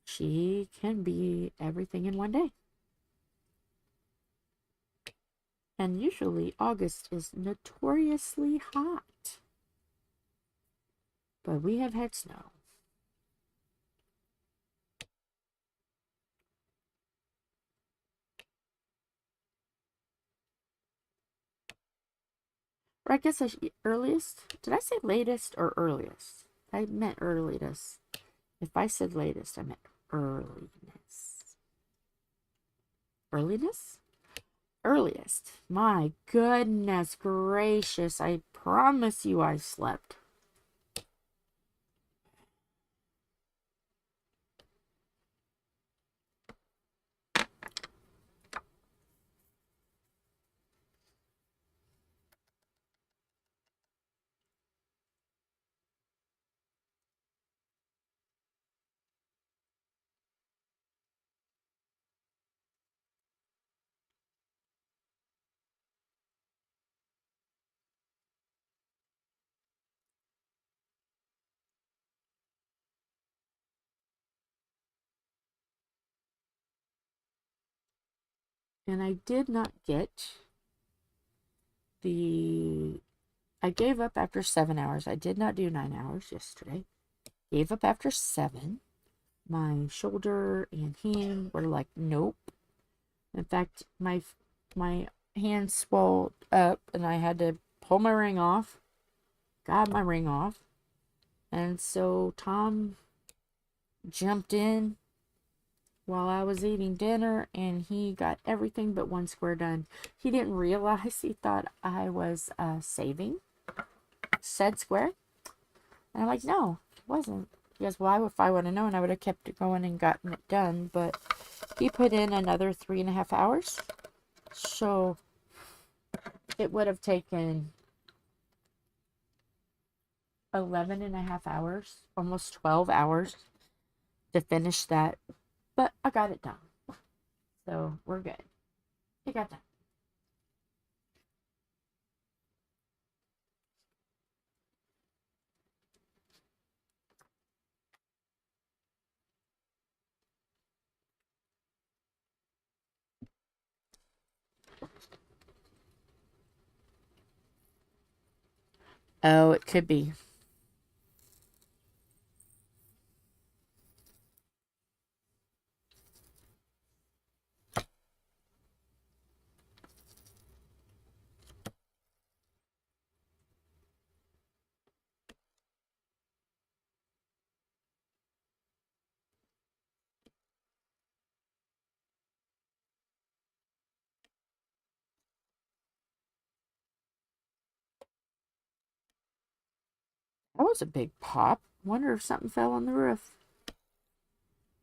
Speaker 1: She can be everything in one day. And usually August is notoriously hot. But we have had snow. Or I guess earliest. Did I say latest or earliest? I meant earliest. If I said latest, I meant earliness. Earliness? Earliest. My goodness gracious. I promise you I slept. And I did not get I gave up after 7 hours. I did not do 9 hours yesterday. Gave up after 7. My shoulder and hand were like, nope. In fact, my hand swelled up and I had to pull my ring off. Got my ring off. And so Tom jumped in while I was eating dinner and he got everything but one square done. He didn't realize, he thought I was saving said square. And I'm like, no, it wasn't. He goes, well, if I would have known, I would have kept it going and gotten it done. But he put in another 3.5 hours. So it would have taken 11.5 hours, almost 12 hours to finish that. But I got it done. So we're good. It got done. Oh, it could be. That was a big pop. Wonder if something fell on the roof.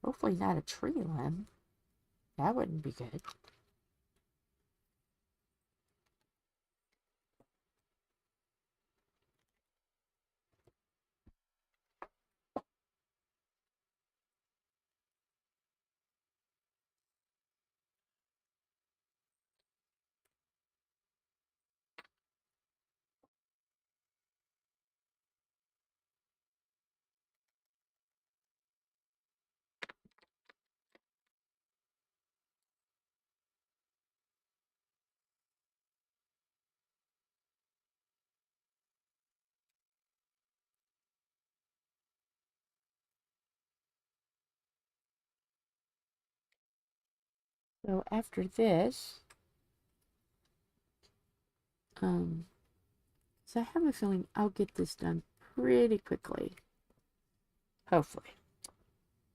Speaker 1: Hopefully not a tree limb. That wouldn't be good. So after this, so I have a feeling I'll get this done pretty quickly. Hopefully.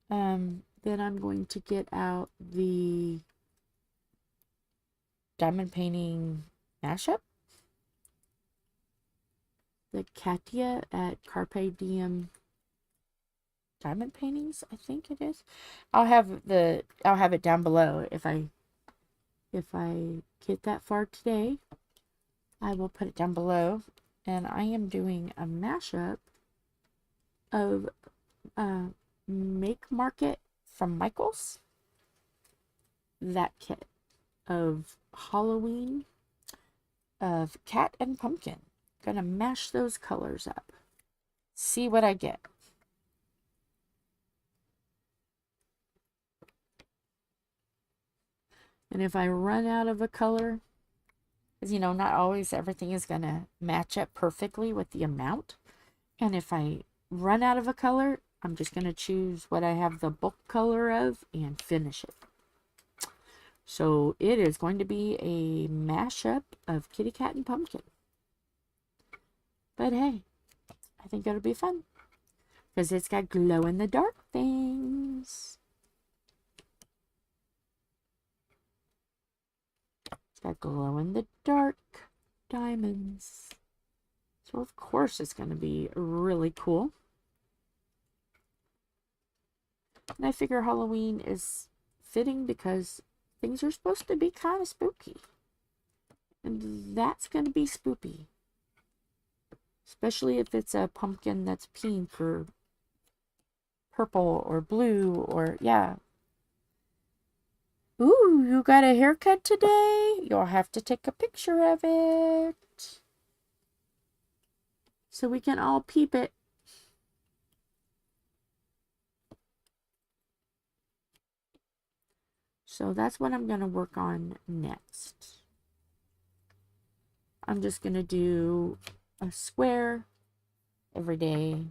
Speaker 1: Then I'm going to get out the diamond painting mashup. The Katia at Carpe Diem Diamond Paintings, I think it is. I'll have it down below if I get that far today. I will put it down below. And I am doing a mashup of Make Market from Michaels. That kit of Halloween, of cat and pumpkin. Gonna mash those colors up. See what I get. And if I run out of a color, because, you know, not always everything is going to match up perfectly with the amount. And if I run out of a color, I'm just going to choose what I have the bulk color of and finish it. So it is going to be a mashup of kitty cat and pumpkin. But hey, I think it'll be fun. Because it's got glow-in-the-dark things. Got glow-in-the-dark diamonds. So of course it's going to be really cool. And I figure Halloween is fitting because things are supposed to be kind of spooky. And that's going to be spoopy. Especially if it's a pumpkin that's pink or purple or blue or, yeah. Ooh, you got a haircut today? You'll have to take a picture of it. So we can all peep it. So that's what I'm going to work on next. I'm just going to do a square every day.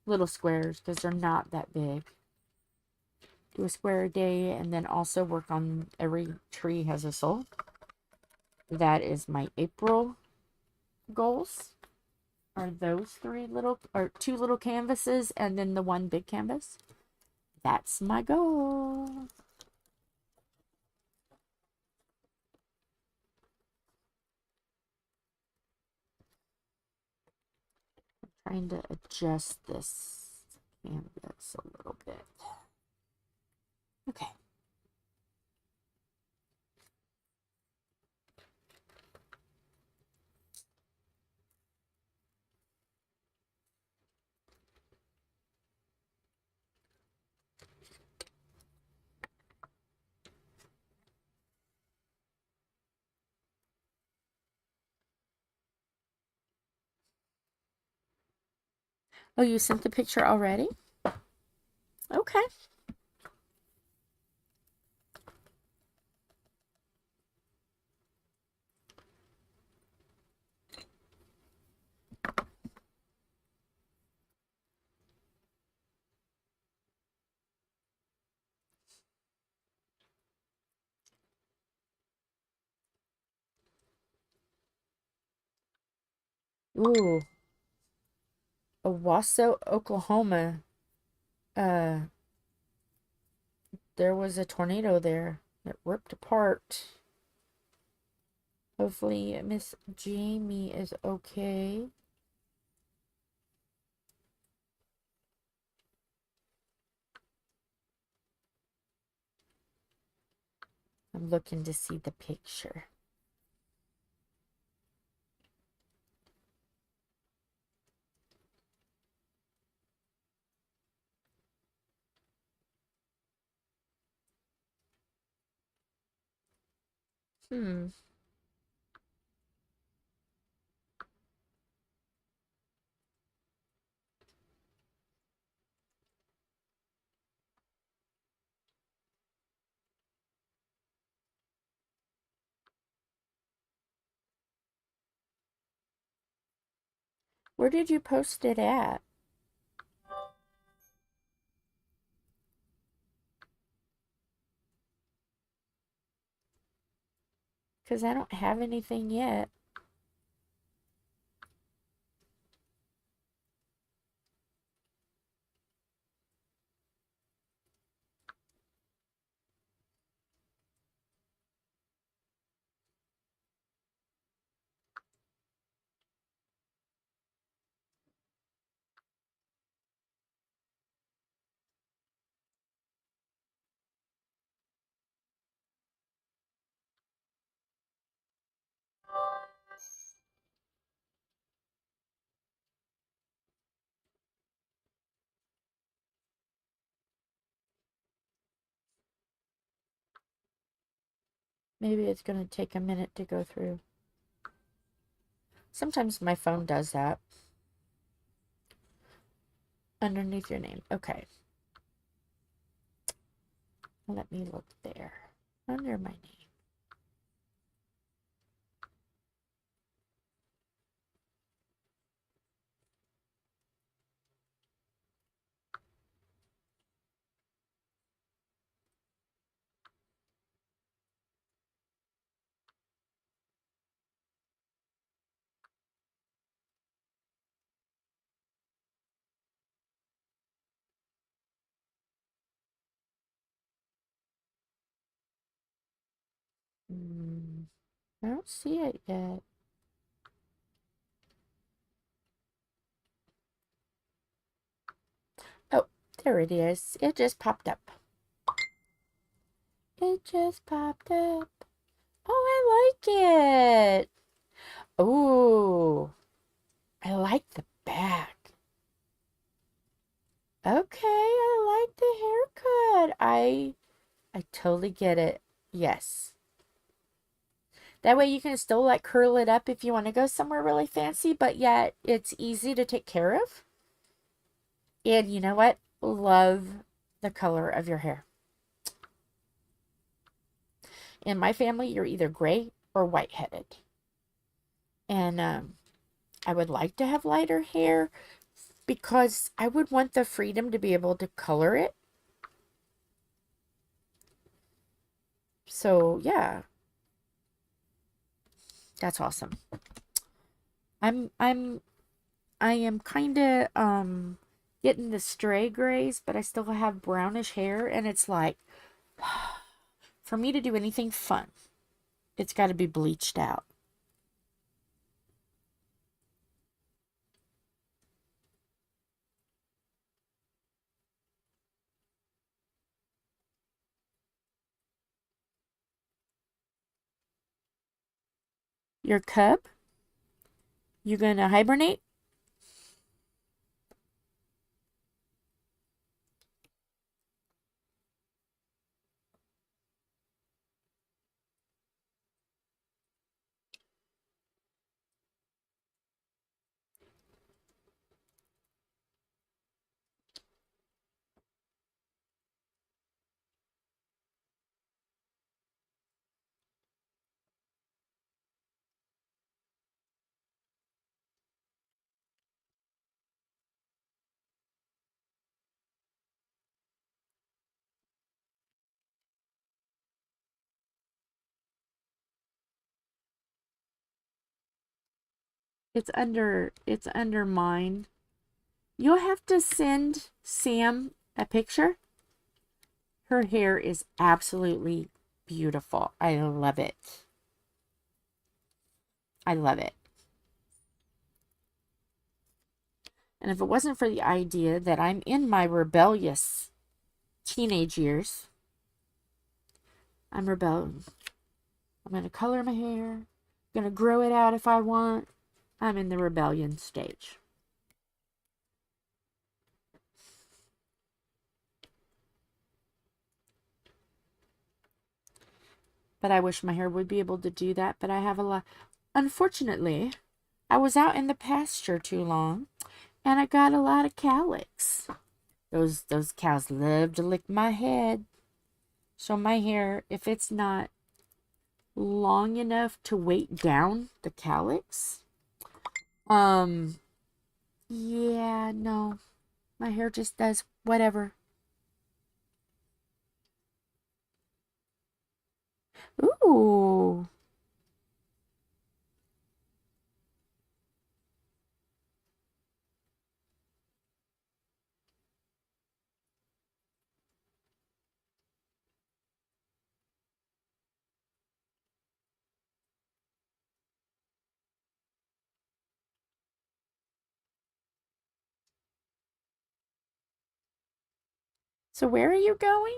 Speaker 1: Little squares because they're not that big. Do a square a day and then also work on every tree has a soul. That is my April goals. Are those two little canvases and then the one big canvas. That's my goal. Trying to adjust this canvas a little bit. Okay. Oh, you sent the picture already? Okay. Ooh. Owasso, Oklahoma. There was a tornado there that ripped apart. Hopefully Miss Jamie is okay. I'm looking to see the picture. Where did you post it at? Because I don't have anything yet. Maybe it's going to take a minute to go through. Sometimes my phone does that. Underneath your name. Okay. Let me look there. Under my name. I don't see it yet. Oh, there it is. It just popped up. It just popped up. Oh, I like it. Oh, I like the back. Okay, I like the haircut. I totally get it. Yes. That way you can still like curl it up if you want to go somewhere really fancy, but yet it's easy to take care of. And you know what? Love the color of your hair. In my family, you're either gray or white-headed. And I would like to have lighter hair because I would want the freedom to be able to color it. So, yeah. That's awesome. I am kind of getting the stray grays, but I still have brownish hair, and it's like for me to do anything fun, it's got to be bleached out. Your cub, you gonna hibernate? It's under mine. You'll have to send Sam a picture. Her hair is absolutely beautiful. I love it. I love it. And if it wasn't for the idea that I'm in my rebellious teenage years, I'm rebelling. I'm going to color my hair. I'm going to grow it out if I want. I'm in the rebellion stage. But I wish my hair would be able to do that. But I have a lot. Unfortunately, I was out in the pasture too long, and I got a lot of cowlicks. Those cows love to lick my head. So my hair, if it's not long enough to weight down the cowlicks, yeah, no, my hair just does whatever. Ooh. So where are you going?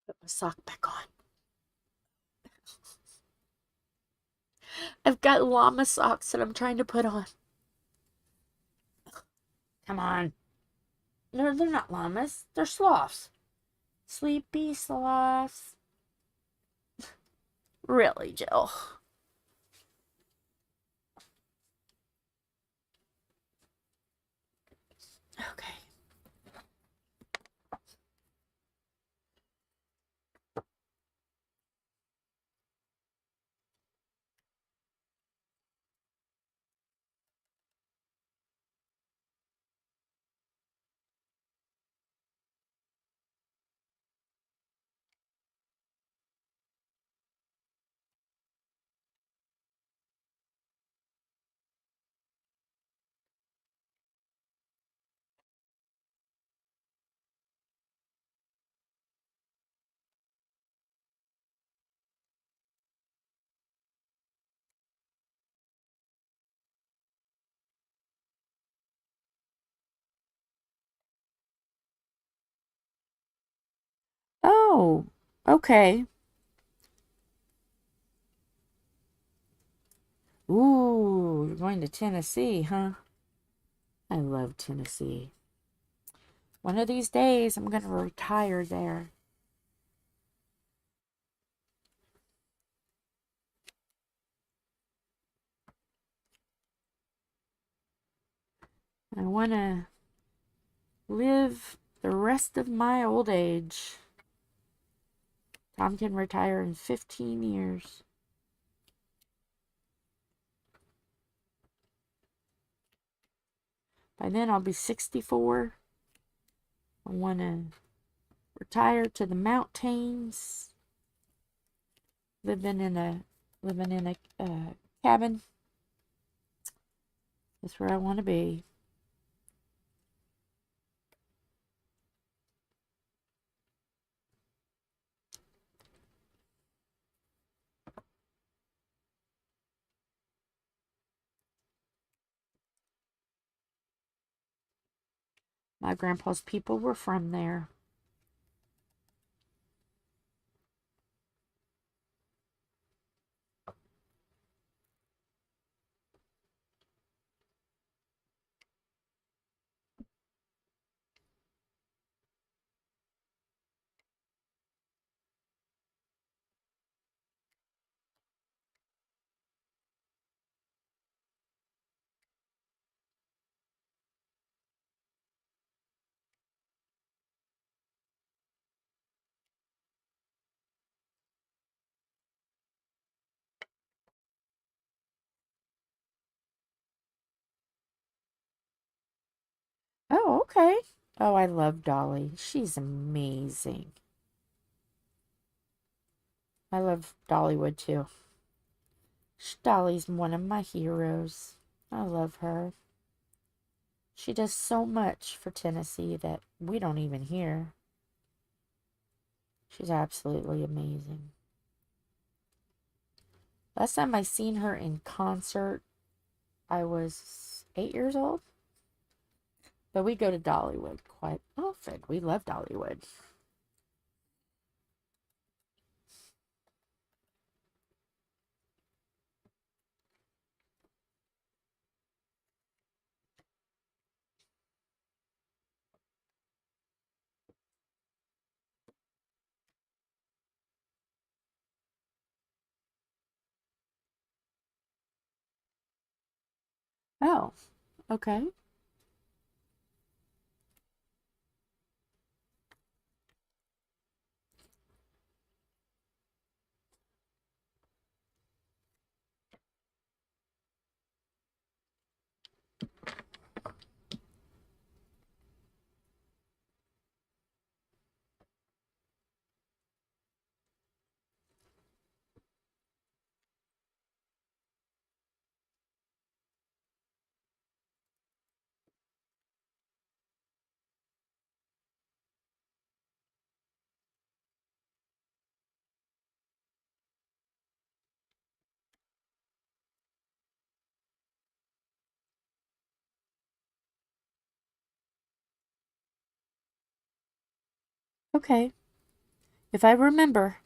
Speaker 1: Put my sock back on. I've got llama socks that I'm trying to put on. Come on. No, they're not llamas. They're sloths. Sleepy sloths. Really, Jill? Okay. Oh, okay. Ooh, you're going to Tennessee, huh? I love Tennessee. One of these days, I'm going to retire there. I want to live the rest of my old age. Tom can retire in 15 years. By then, I'll be 64. I want to retire to the mountains, living in a cabin. That's where I want to be. My grandpa's people were from there. Oh, okay. Oh, I love Dolly. She's amazing. I love Dollywood too. Dolly's one of my heroes. I love her. She does so much for Tennessee that we don't even hear. She's absolutely amazing. Last time I seen her in concert, I was 8 years old. But we go to Dollywood quite often. We love Dollywood. Oh, okay. Okay. If I remember,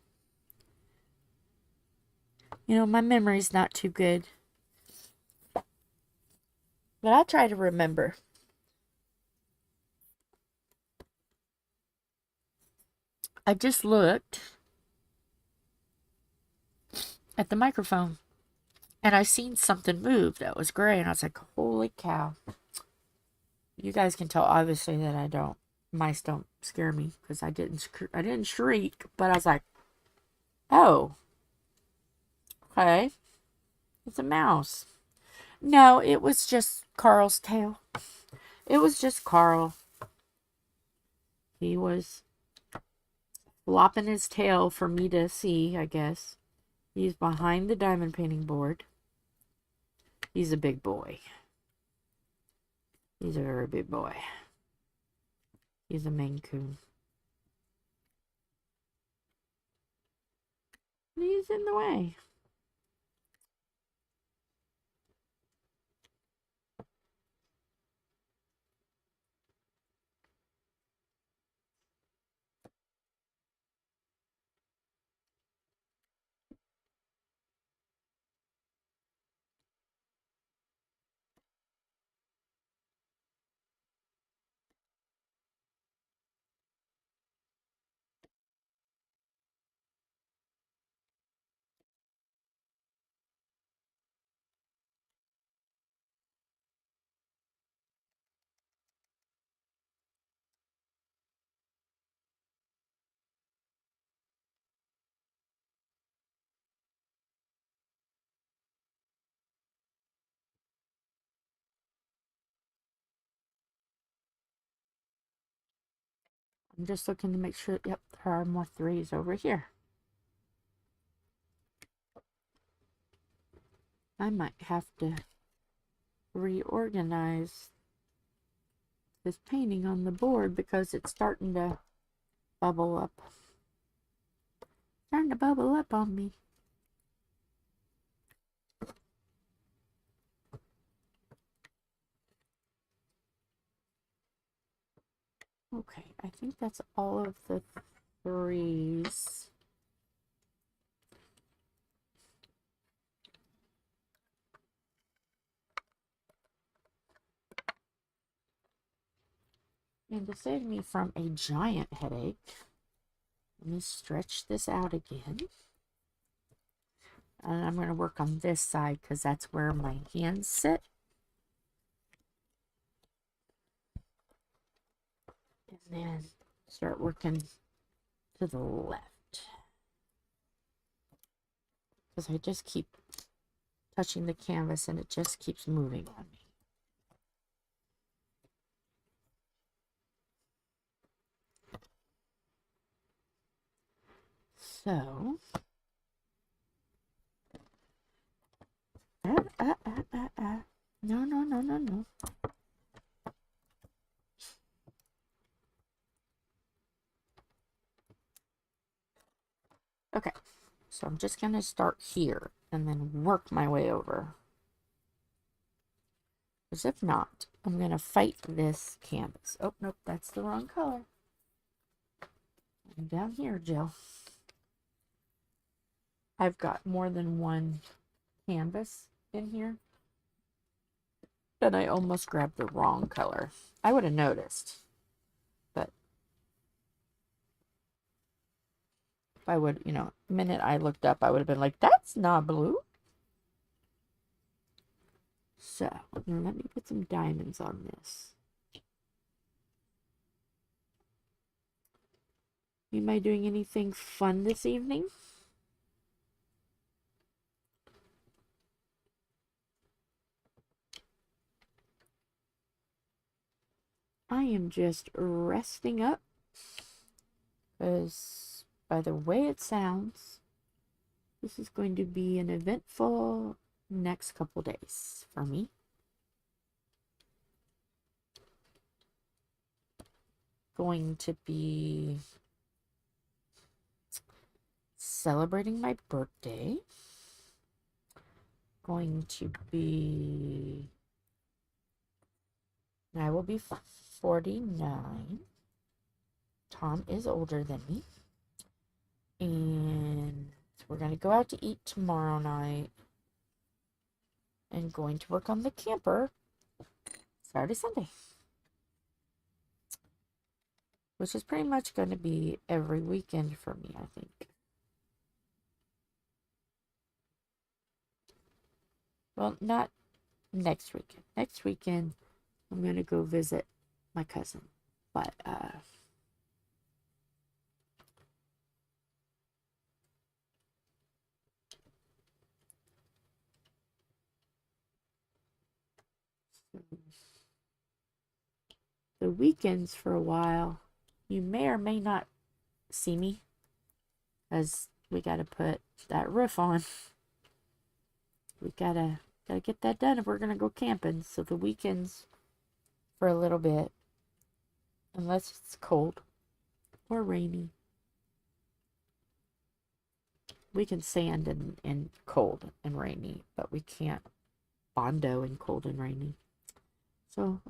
Speaker 1: my memory's not too good. But I'll try to remember. I just looked at the microphone and I seen something move that was gray and I was like, holy cow. You guys can tell obviously that I don't. Mice don't scare me because I didn't shriek, but I was like, oh, okay. It's a mouse. No, it was just Carl's tail. It was just Carl. He was flopping his tail for me to see, I guess. He's behind the diamond painting board. He's a big boy. He's a very big boy. He's a Maine Coon. He's in the way. I'm just looking to make sure, yep, there are more threes over here. I might have to reorganize this painting on the board because it's starting to bubble up. Starting to bubble up on me. Okay, I think that's all of the threes. And to save me from a giant headache, let me stretch this out again. And I'm going to work on this side because that's where my hands sit. And then start working to the left. Because I just keep touching the canvas and it just keeps moving on me. So, no, no, no, no, no. Okay, so I'm just going to start here and then work my way over. Because if not, I'm going to fight this canvas. Oh, nope, that's the wrong color. I'm down here, Jill. I've got more than one canvas in here. And I almost grabbed the wrong color. I would have noticed. But if I would, you know, the minute I looked up, I would have been like, that's not blue. So, now let me put some diamonds on this. Am I doing anything fun this evening? I am just resting up. Because by the way it sounds, this is going to be an eventful next couple days for me. Going to be celebrating my birthday. Going to be, I will be 49. Tom is older than me. And we're going to go out to eat tomorrow night. And going to work on the camper Saturday, Sunday. Which is pretty much going to be every weekend for me, I think. Well, not next weekend. Next weekend, I'm going to go visit my cousin. But, the weekends for a while, you may or may not see me. As we got to put that roof on. We gotta get that done if we're gonna go camping. So the weekends for a little bit, unless it's cold or rainy, we can sand in cold and rainy, but we can't bondo in cold and rainy. So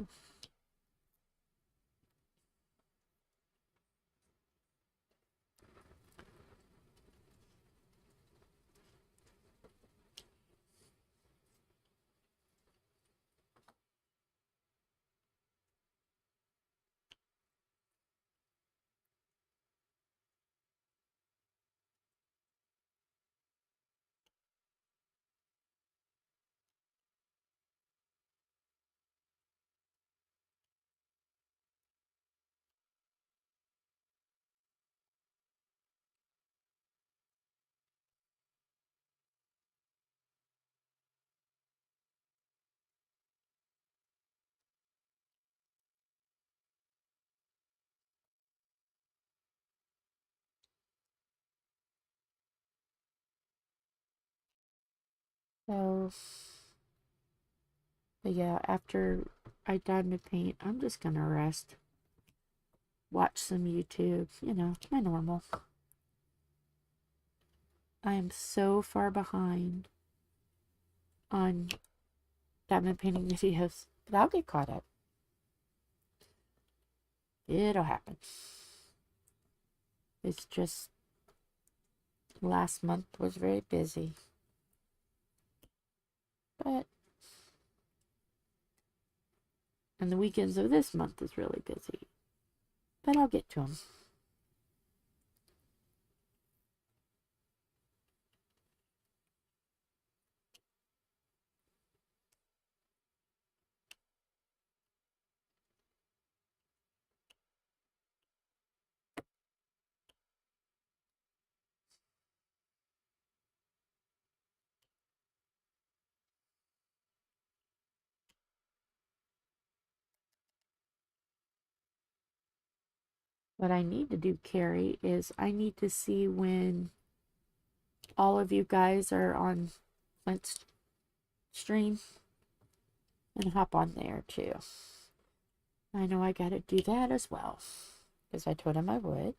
Speaker 1: So, but yeah, after I diamond paint, I'm just gonna rest. Watch some YouTube, you know, my normal. I am so far behind on diamond painting videos, but I'll get caught up. It'll happen. It's just last month was very busy, but and the weekends of this month is really busy, but I'll get to them. What I need to do, Carrie, is I need to see when all of you guys are on Flint's stream and hop on there too. I know I gotta do that as well because I told him I would.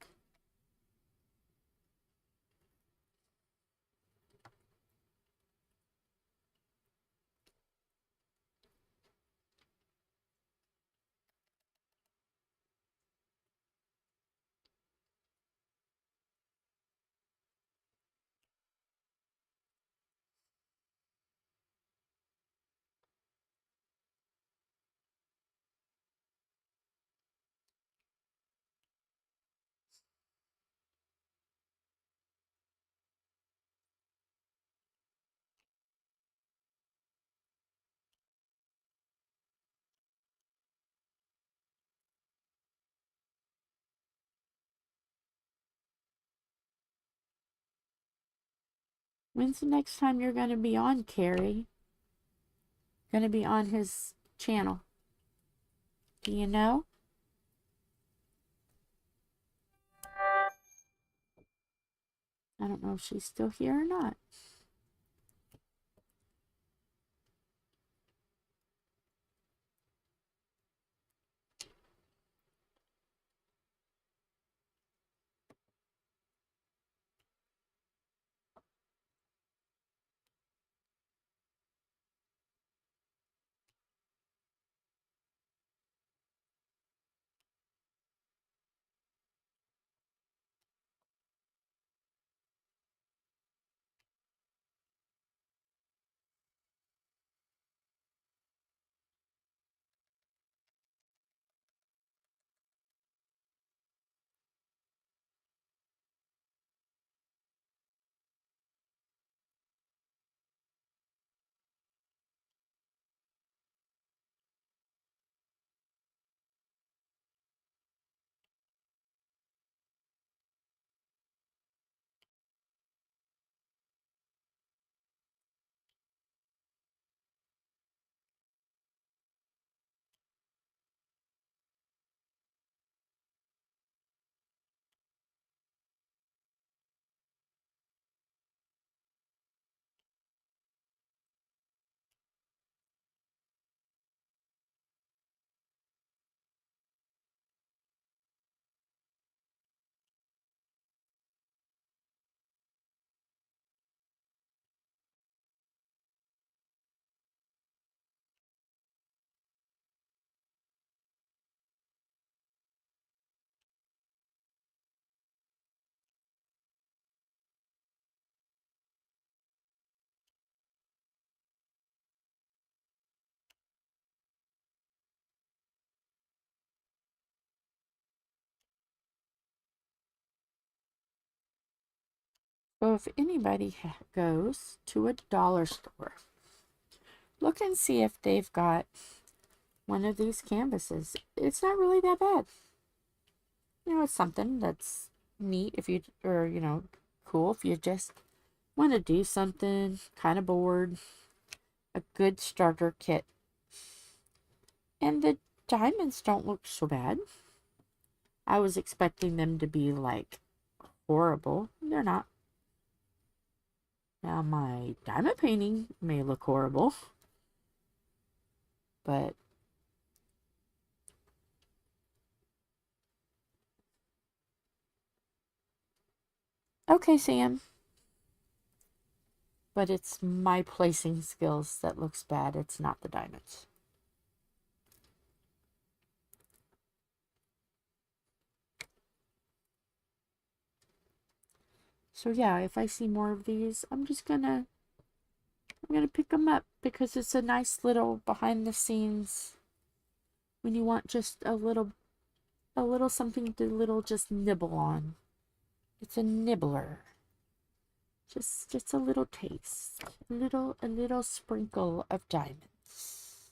Speaker 1: When's the next time you're gonna be on, Carrie? Gonna be on his channel? Do you know? I don't know if she's still here or not. So if anybody goes to a dollar store, look and see if they've got one of these canvases. It's not really that bad. You know, it's something that's neat if you, or, you know, cool if you just want to do something, kind of bored. A good starter kit. And the diamonds don't look so bad. I was expecting them to be like horrible. They're not. Now my diamond painting may look horrible, but okay, Sam. But it's my placing skills that looks bad. It's not the diamonds. So yeah, if I see more of these, I'm gonna pick them up because it's a nice little behind the scenes when you want just a little something to just nibble on. It's a nibbler. Just a little taste. A little sprinkle of diamonds.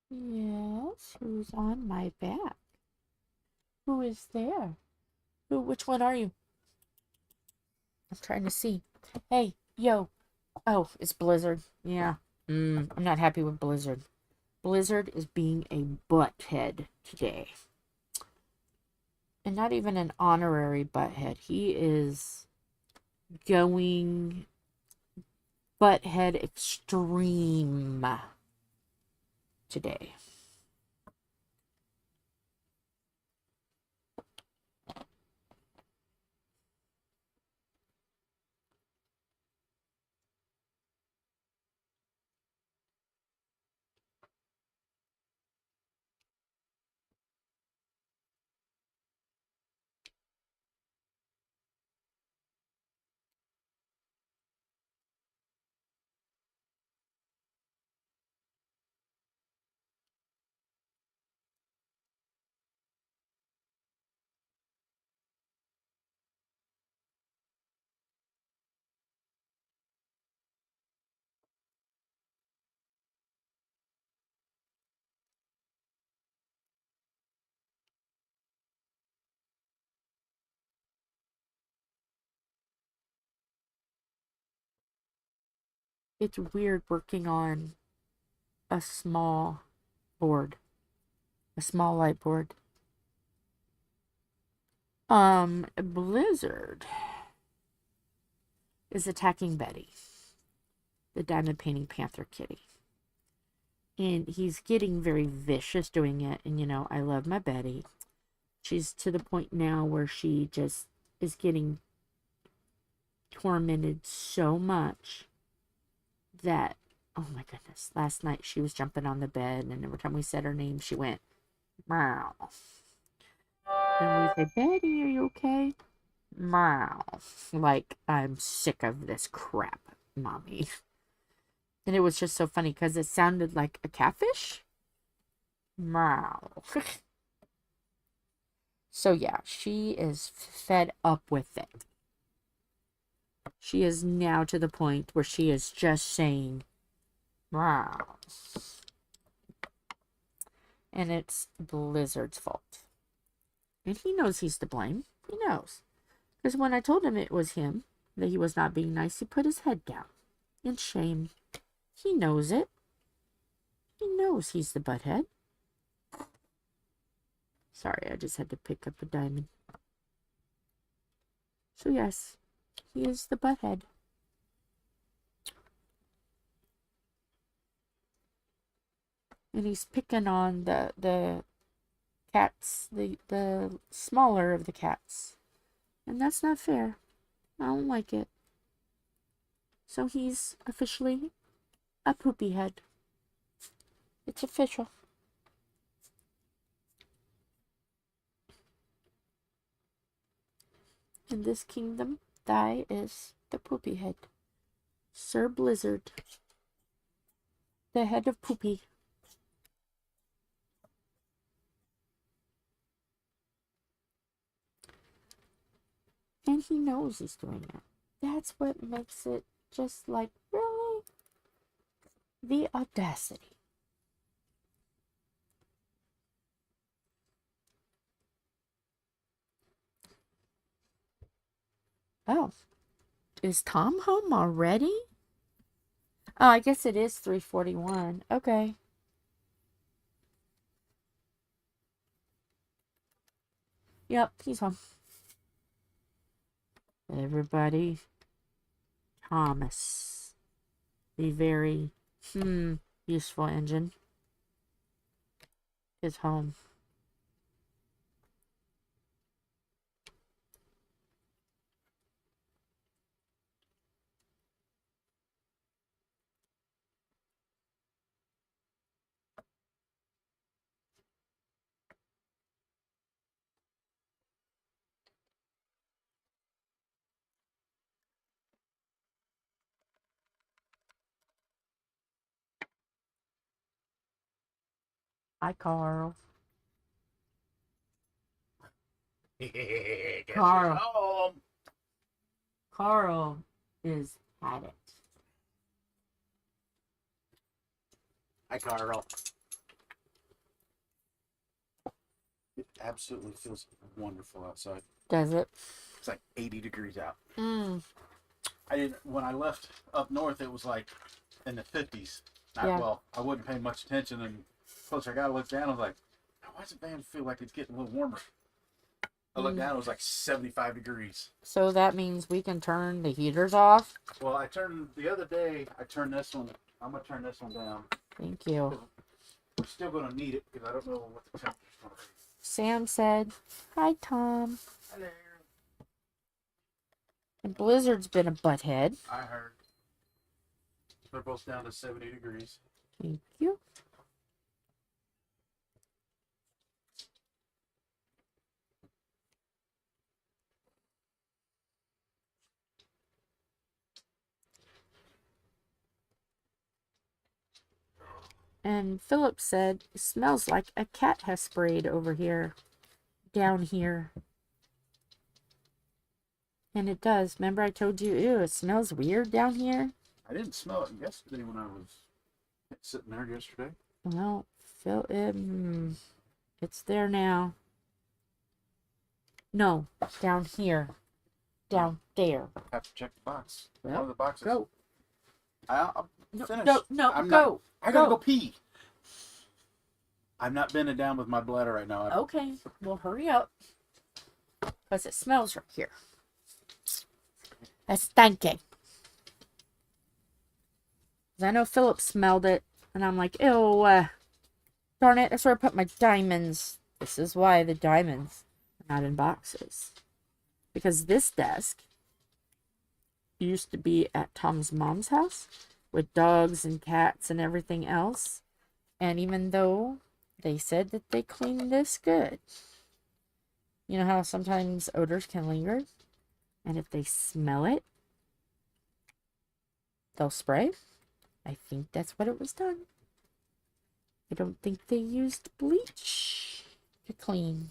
Speaker 1: Yes, who's on my back? Who is there? Which one are you? I'm trying to see. Hey, yo. Oh, it's Blizzard. Yeah. I'm not happy with Blizzard. Blizzard is being a butthead today. And not even an honorary butthead. He is going butthead extreme today. It's weird working on a small board. A small light board. Blizzard is attacking Betty, the diamond painting panther kitty. And he's getting very vicious doing it. And, you know, I love my Betty. She's to the point now where she just is getting tormented so much that, oh my goodness, last night she was jumping on the bed, and every time we said her name, she went, meow. And we say, Betty, are you okay? Meow. Like, I'm sick of this crap, mommy. And it was just so funny because it sounded like a catfish. Meow. So yeah, she is fed up with it. She is now to the point where she is just saying, meow. And it's Blizzard's fault. And he knows he's to blame. He knows. Because when I told him it was him, that he was not being nice, he put his head down. In shame. He knows it. He knows he's the butthead. Sorry, I just had to pick up a diamond. So yes, he is the butthead. And he's picking on the cats, the smaller of the cats. And that's not fair. I don't like it. So he's officially a poopy head. It's official. In this kingdom, thy is the poopy head. Sir Blizzard, the head of poopy. And he knows he's doing it. That's what makes it just like, really? The audacity. Oh, is Tom home already? Oh, I guess it is 3:41. Okay. Yep, he's home. Everybody, Thomas, the very useful engine, is home. Hi, Carl. Carl. Carl is at it.
Speaker 2: Hi, Carl. It absolutely feels wonderful outside.
Speaker 1: Does it?
Speaker 2: It's like 80 degrees out. When I left up north, it was like in the 50s. Well, I wouldn't pay much attention, and closer I got to look down, I was like, why does the van feel like it's getting a little warmer? I looked down, it was like 75 degrees.
Speaker 1: So that means we can turn the heaters off?
Speaker 2: Well, the other day, I turned this one. I'm going to turn this one down.
Speaker 1: Thank you.
Speaker 2: We're still going to need it because I don't know what the temperature's going to be.
Speaker 1: Sam said, hi, Tom.
Speaker 2: Hello.
Speaker 1: And Blizzard's been a butthead.
Speaker 2: I heard. They're both down to 70 degrees.
Speaker 1: Thank you. And Philip said, it smells like a cat has sprayed over here, down here. And it does. Remember I told you, ew, it smells weird down here?
Speaker 2: I didn't smell it yesterday when I was sitting there yesterday.
Speaker 1: Well, it's there now. No, down here. Down there.
Speaker 2: I have to check the box.
Speaker 1: Well,
Speaker 2: one of the boxes.
Speaker 1: Go.
Speaker 2: I'm finished.
Speaker 1: No,
Speaker 2: I'm
Speaker 1: go.
Speaker 2: I gotta go pee. I'm not bending down with my bladder right now.
Speaker 1: Okay, well, hurry up. Because it smells right here. That's stinking. I know Philip smelled it, and I'm like, ew, darn it, that's where I put my diamonds. This is why the diamonds are not in boxes. Because this desk used to be at Tom's mom's house with dogs and cats and everything else. And even though they said that they cleaned this good, you know how sometimes odors can linger? And if they smell it, they'll spray. I think that's what it was done. I don't think they used bleach to clean.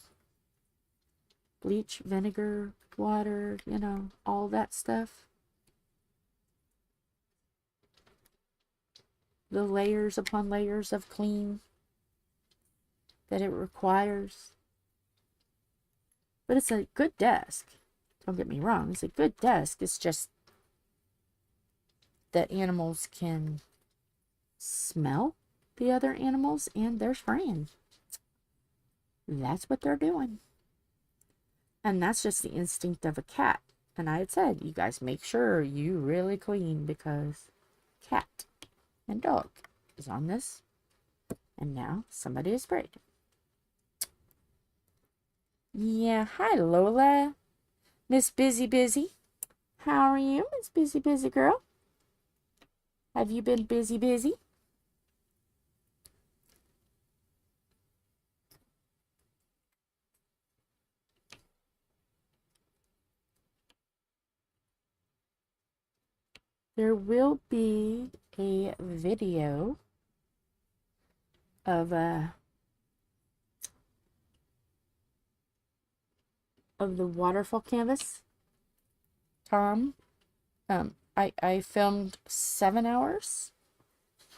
Speaker 1: Bleach, vinegar, water, you know, all that stuff. The layers upon layers of clean that it requires. But it's a good desk. Don't get me wrong. It's a good desk. It's just that animals can smell the other animals and they're spraying. That's what they're doing. And that's just the instinct of a cat. And I had said, you guys make sure you really clean because cat and dog is on this. And now somebody is sprayed. Yeah, hi Lola. Miss Busy. How are you, Miss Busy girl? Have you been busy? There will be a video of the waterfall canvas. Tom, I filmed 7 hours,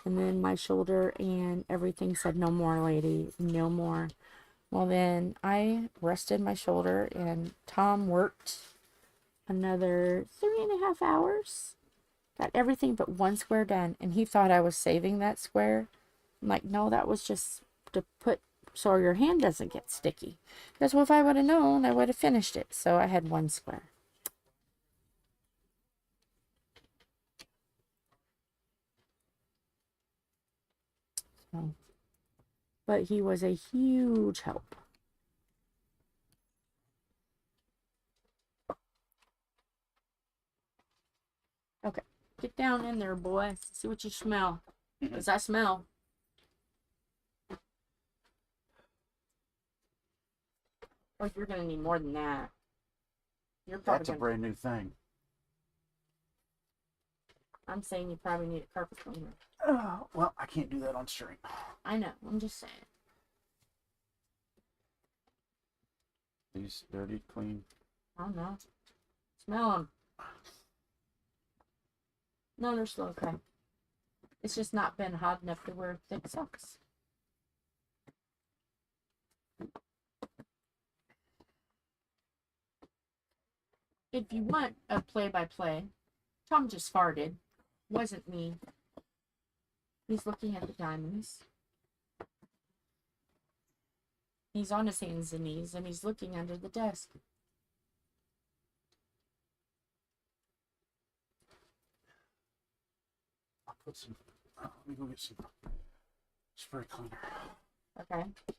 Speaker 1: and then my shoulder and everything said, no more, lady, no more. Well, then I rested my shoulder, and Tom worked another 3.5 hours. Got everything but one square done, and he thought I was saving that square. I'm like, no, that was just to put so your hand doesn't get sticky. Because if I would have known, I would have finished it. So I had one square. So, but he was a huge help. Okay, get down in there, boy. See what you smell. Because I smell. Oh, you're going to need more than that.
Speaker 2: That's a brand new thing.
Speaker 1: I'm saying you probably need a carpet cleaner.
Speaker 2: Oh, well, I can't do that on stream.
Speaker 1: I know. I'm just saying.
Speaker 2: These dirty, clean.
Speaker 1: I don't know. Smell them. No, they're still okay. It's just not been hot enough to wear thick socks. If you want a play-by-play, Tom just farted. Wasn't me. He's looking at the diamonds. He's on his hands and knees, and he's looking under the desk.
Speaker 2: I'll put some. Let me go get some spray cleaner.
Speaker 1: Okay.
Speaker 2: It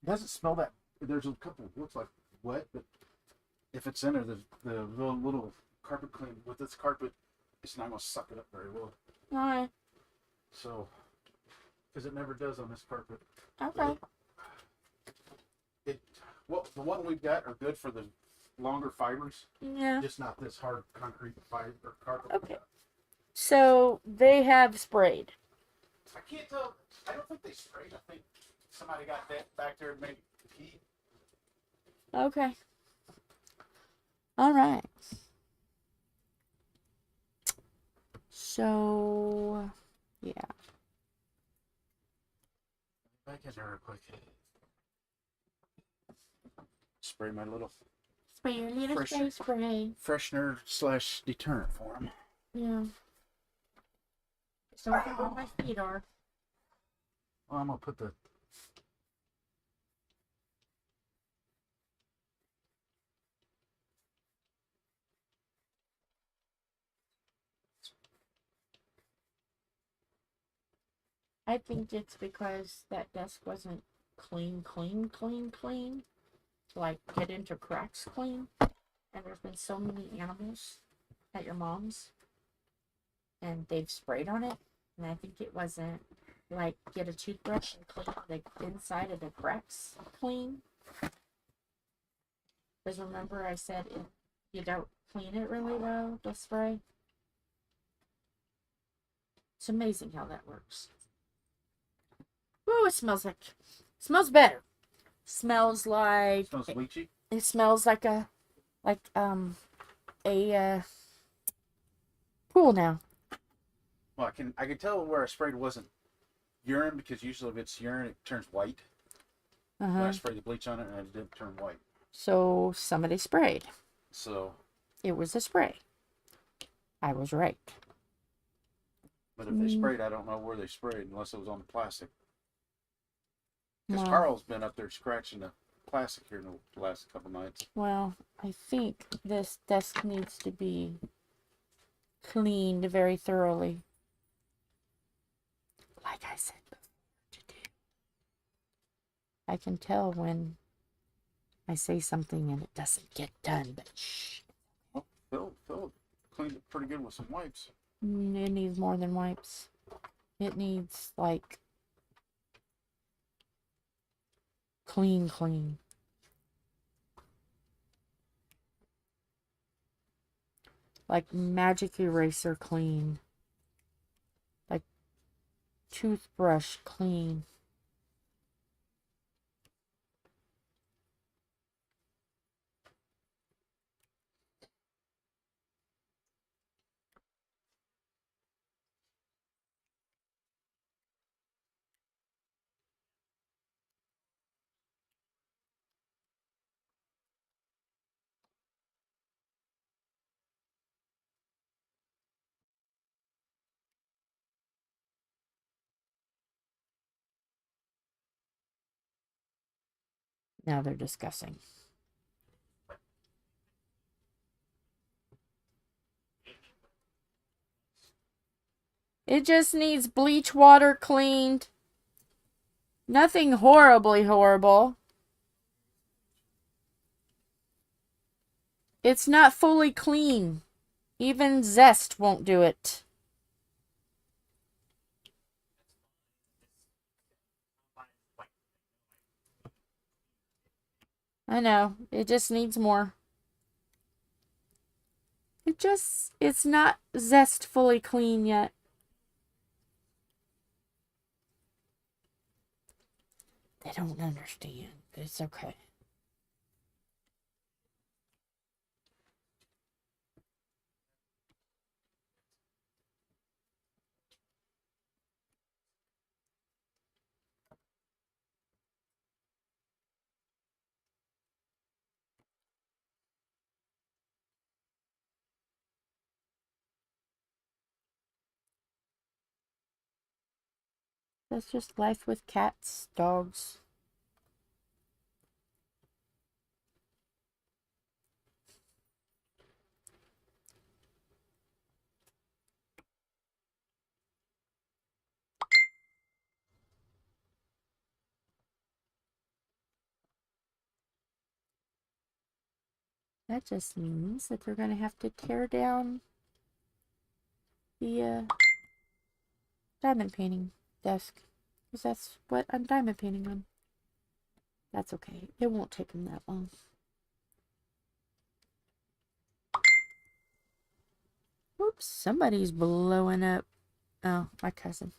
Speaker 2: doesn't smell that. There's a couple. It looks like wet, but if it's in there, the little carpet clean with this carpet, it's not going to suck it up very well.
Speaker 1: All right.
Speaker 2: So, because it never does on this carpet.
Speaker 1: Okay.
Speaker 2: Well, the one we've got are good for the longer fibers.
Speaker 1: Yeah.
Speaker 2: Just not this hard concrete fiber or carpet.
Speaker 1: Okay. So they have sprayed.
Speaker 2: I can't tell. I don't think they sprayed. I think somebody got that back there and made heat.
Speaker 1: Okay. All right. So, yeah.
Speaker 2: Back in there real quick. Spray my little
Speaker 1: Spray your little spray.
Speaker 2: freshener / deterrent for them.
Speaker 1: Yeah. So where my feet are.
Speaker 2: Well, I'm gonna put the.
Speaker 1: I think it's because that desk wasn't clean. To like get into cracks clean. And there's been so many animals at your mom's. And they've sprayed on it. And I think it wasn't like get a toothbrush and clean the inside of the cracks clean. Because remember I said if you don't clean it really well, the spray. It's amazing how that works. Ooh, it smells better. Smells like
Speaker 2: Smells bleachy.
Speaker 1: it smells like a pool now.
Speaker 2: Well, I can tell where I sprayed wasn't urine, because usually if it's urine it turns white. When I sprayed the bleach on it and it didn't turn white.
Speaker 1: So somebody sprayed.
Speaker 2: So.
Speaker 1: It was a spray. I was right.
Speaker 2: But if they sprayed, I don't know where they sprayed unless it was on the plastic. Because
Speaker 1: Well,
Speaker 2: Carl's been up there scratching the plastic here in the last couple nights.
Speaker 1: well, I think this desk needs to be cleaned very thoroughly. Like I said before to do. I can tell when I say something and it doesn't get done, but shh.
Speaker 2: Well, Phil cleaned it pretty good with some wipes.
Speaker 1: It needs more than wipes. It needs, like, clean. Like magic eraser clean. Like toothbrush clean. Now they're discussing. It just needs bleach water cleaned. Nothing horribly horrible. It's not fully clean. Even Zest won't do it. I know. It just needs more. It's not Zest fully clean yet. They don't understand. It's okay. That's just life with cats, dogs. That just means that they're going to have to tear down the diamond painting desk. Because that's what I'm diamond painting on. That's okay. It won't take them that long. Oops, somebody's blowing up. Oh, my cousin.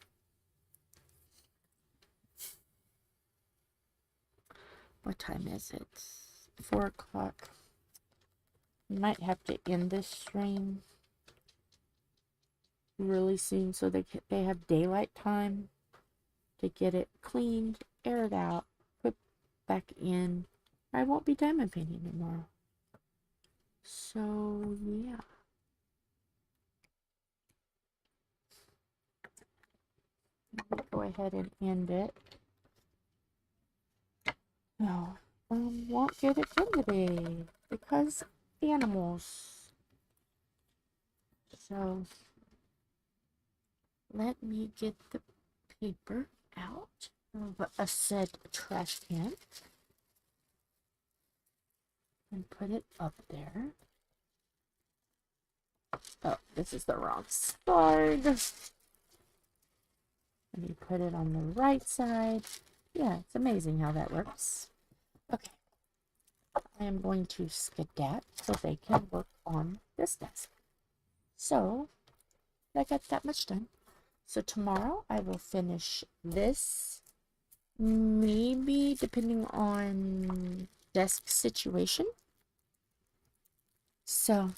Speaker 1: What time is it? 4 o'clock. Might have to end this stream really soon so they have daylight time to get it cleaned, aired out, put back in. I won't be diamond painting tomorrow. So, yeah. Go ahead and end it. No, won't get it done today because animals. So, let me get the paper out of a said trash can and put it up there. Oh, this is the wrong side. Let me put it on the right side. Yeah, it's amazing how that works. Okay. I am going to skedat so they can work on this desk. So, I got that much done. So tomorrow I will finish this. Maybe depending on desk situation. So,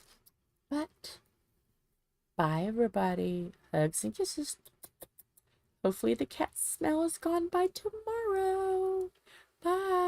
Speaker 1: but bye everybody. Hugs and kisses. Hopefully the cat smell is gone by tomorrow. Bye.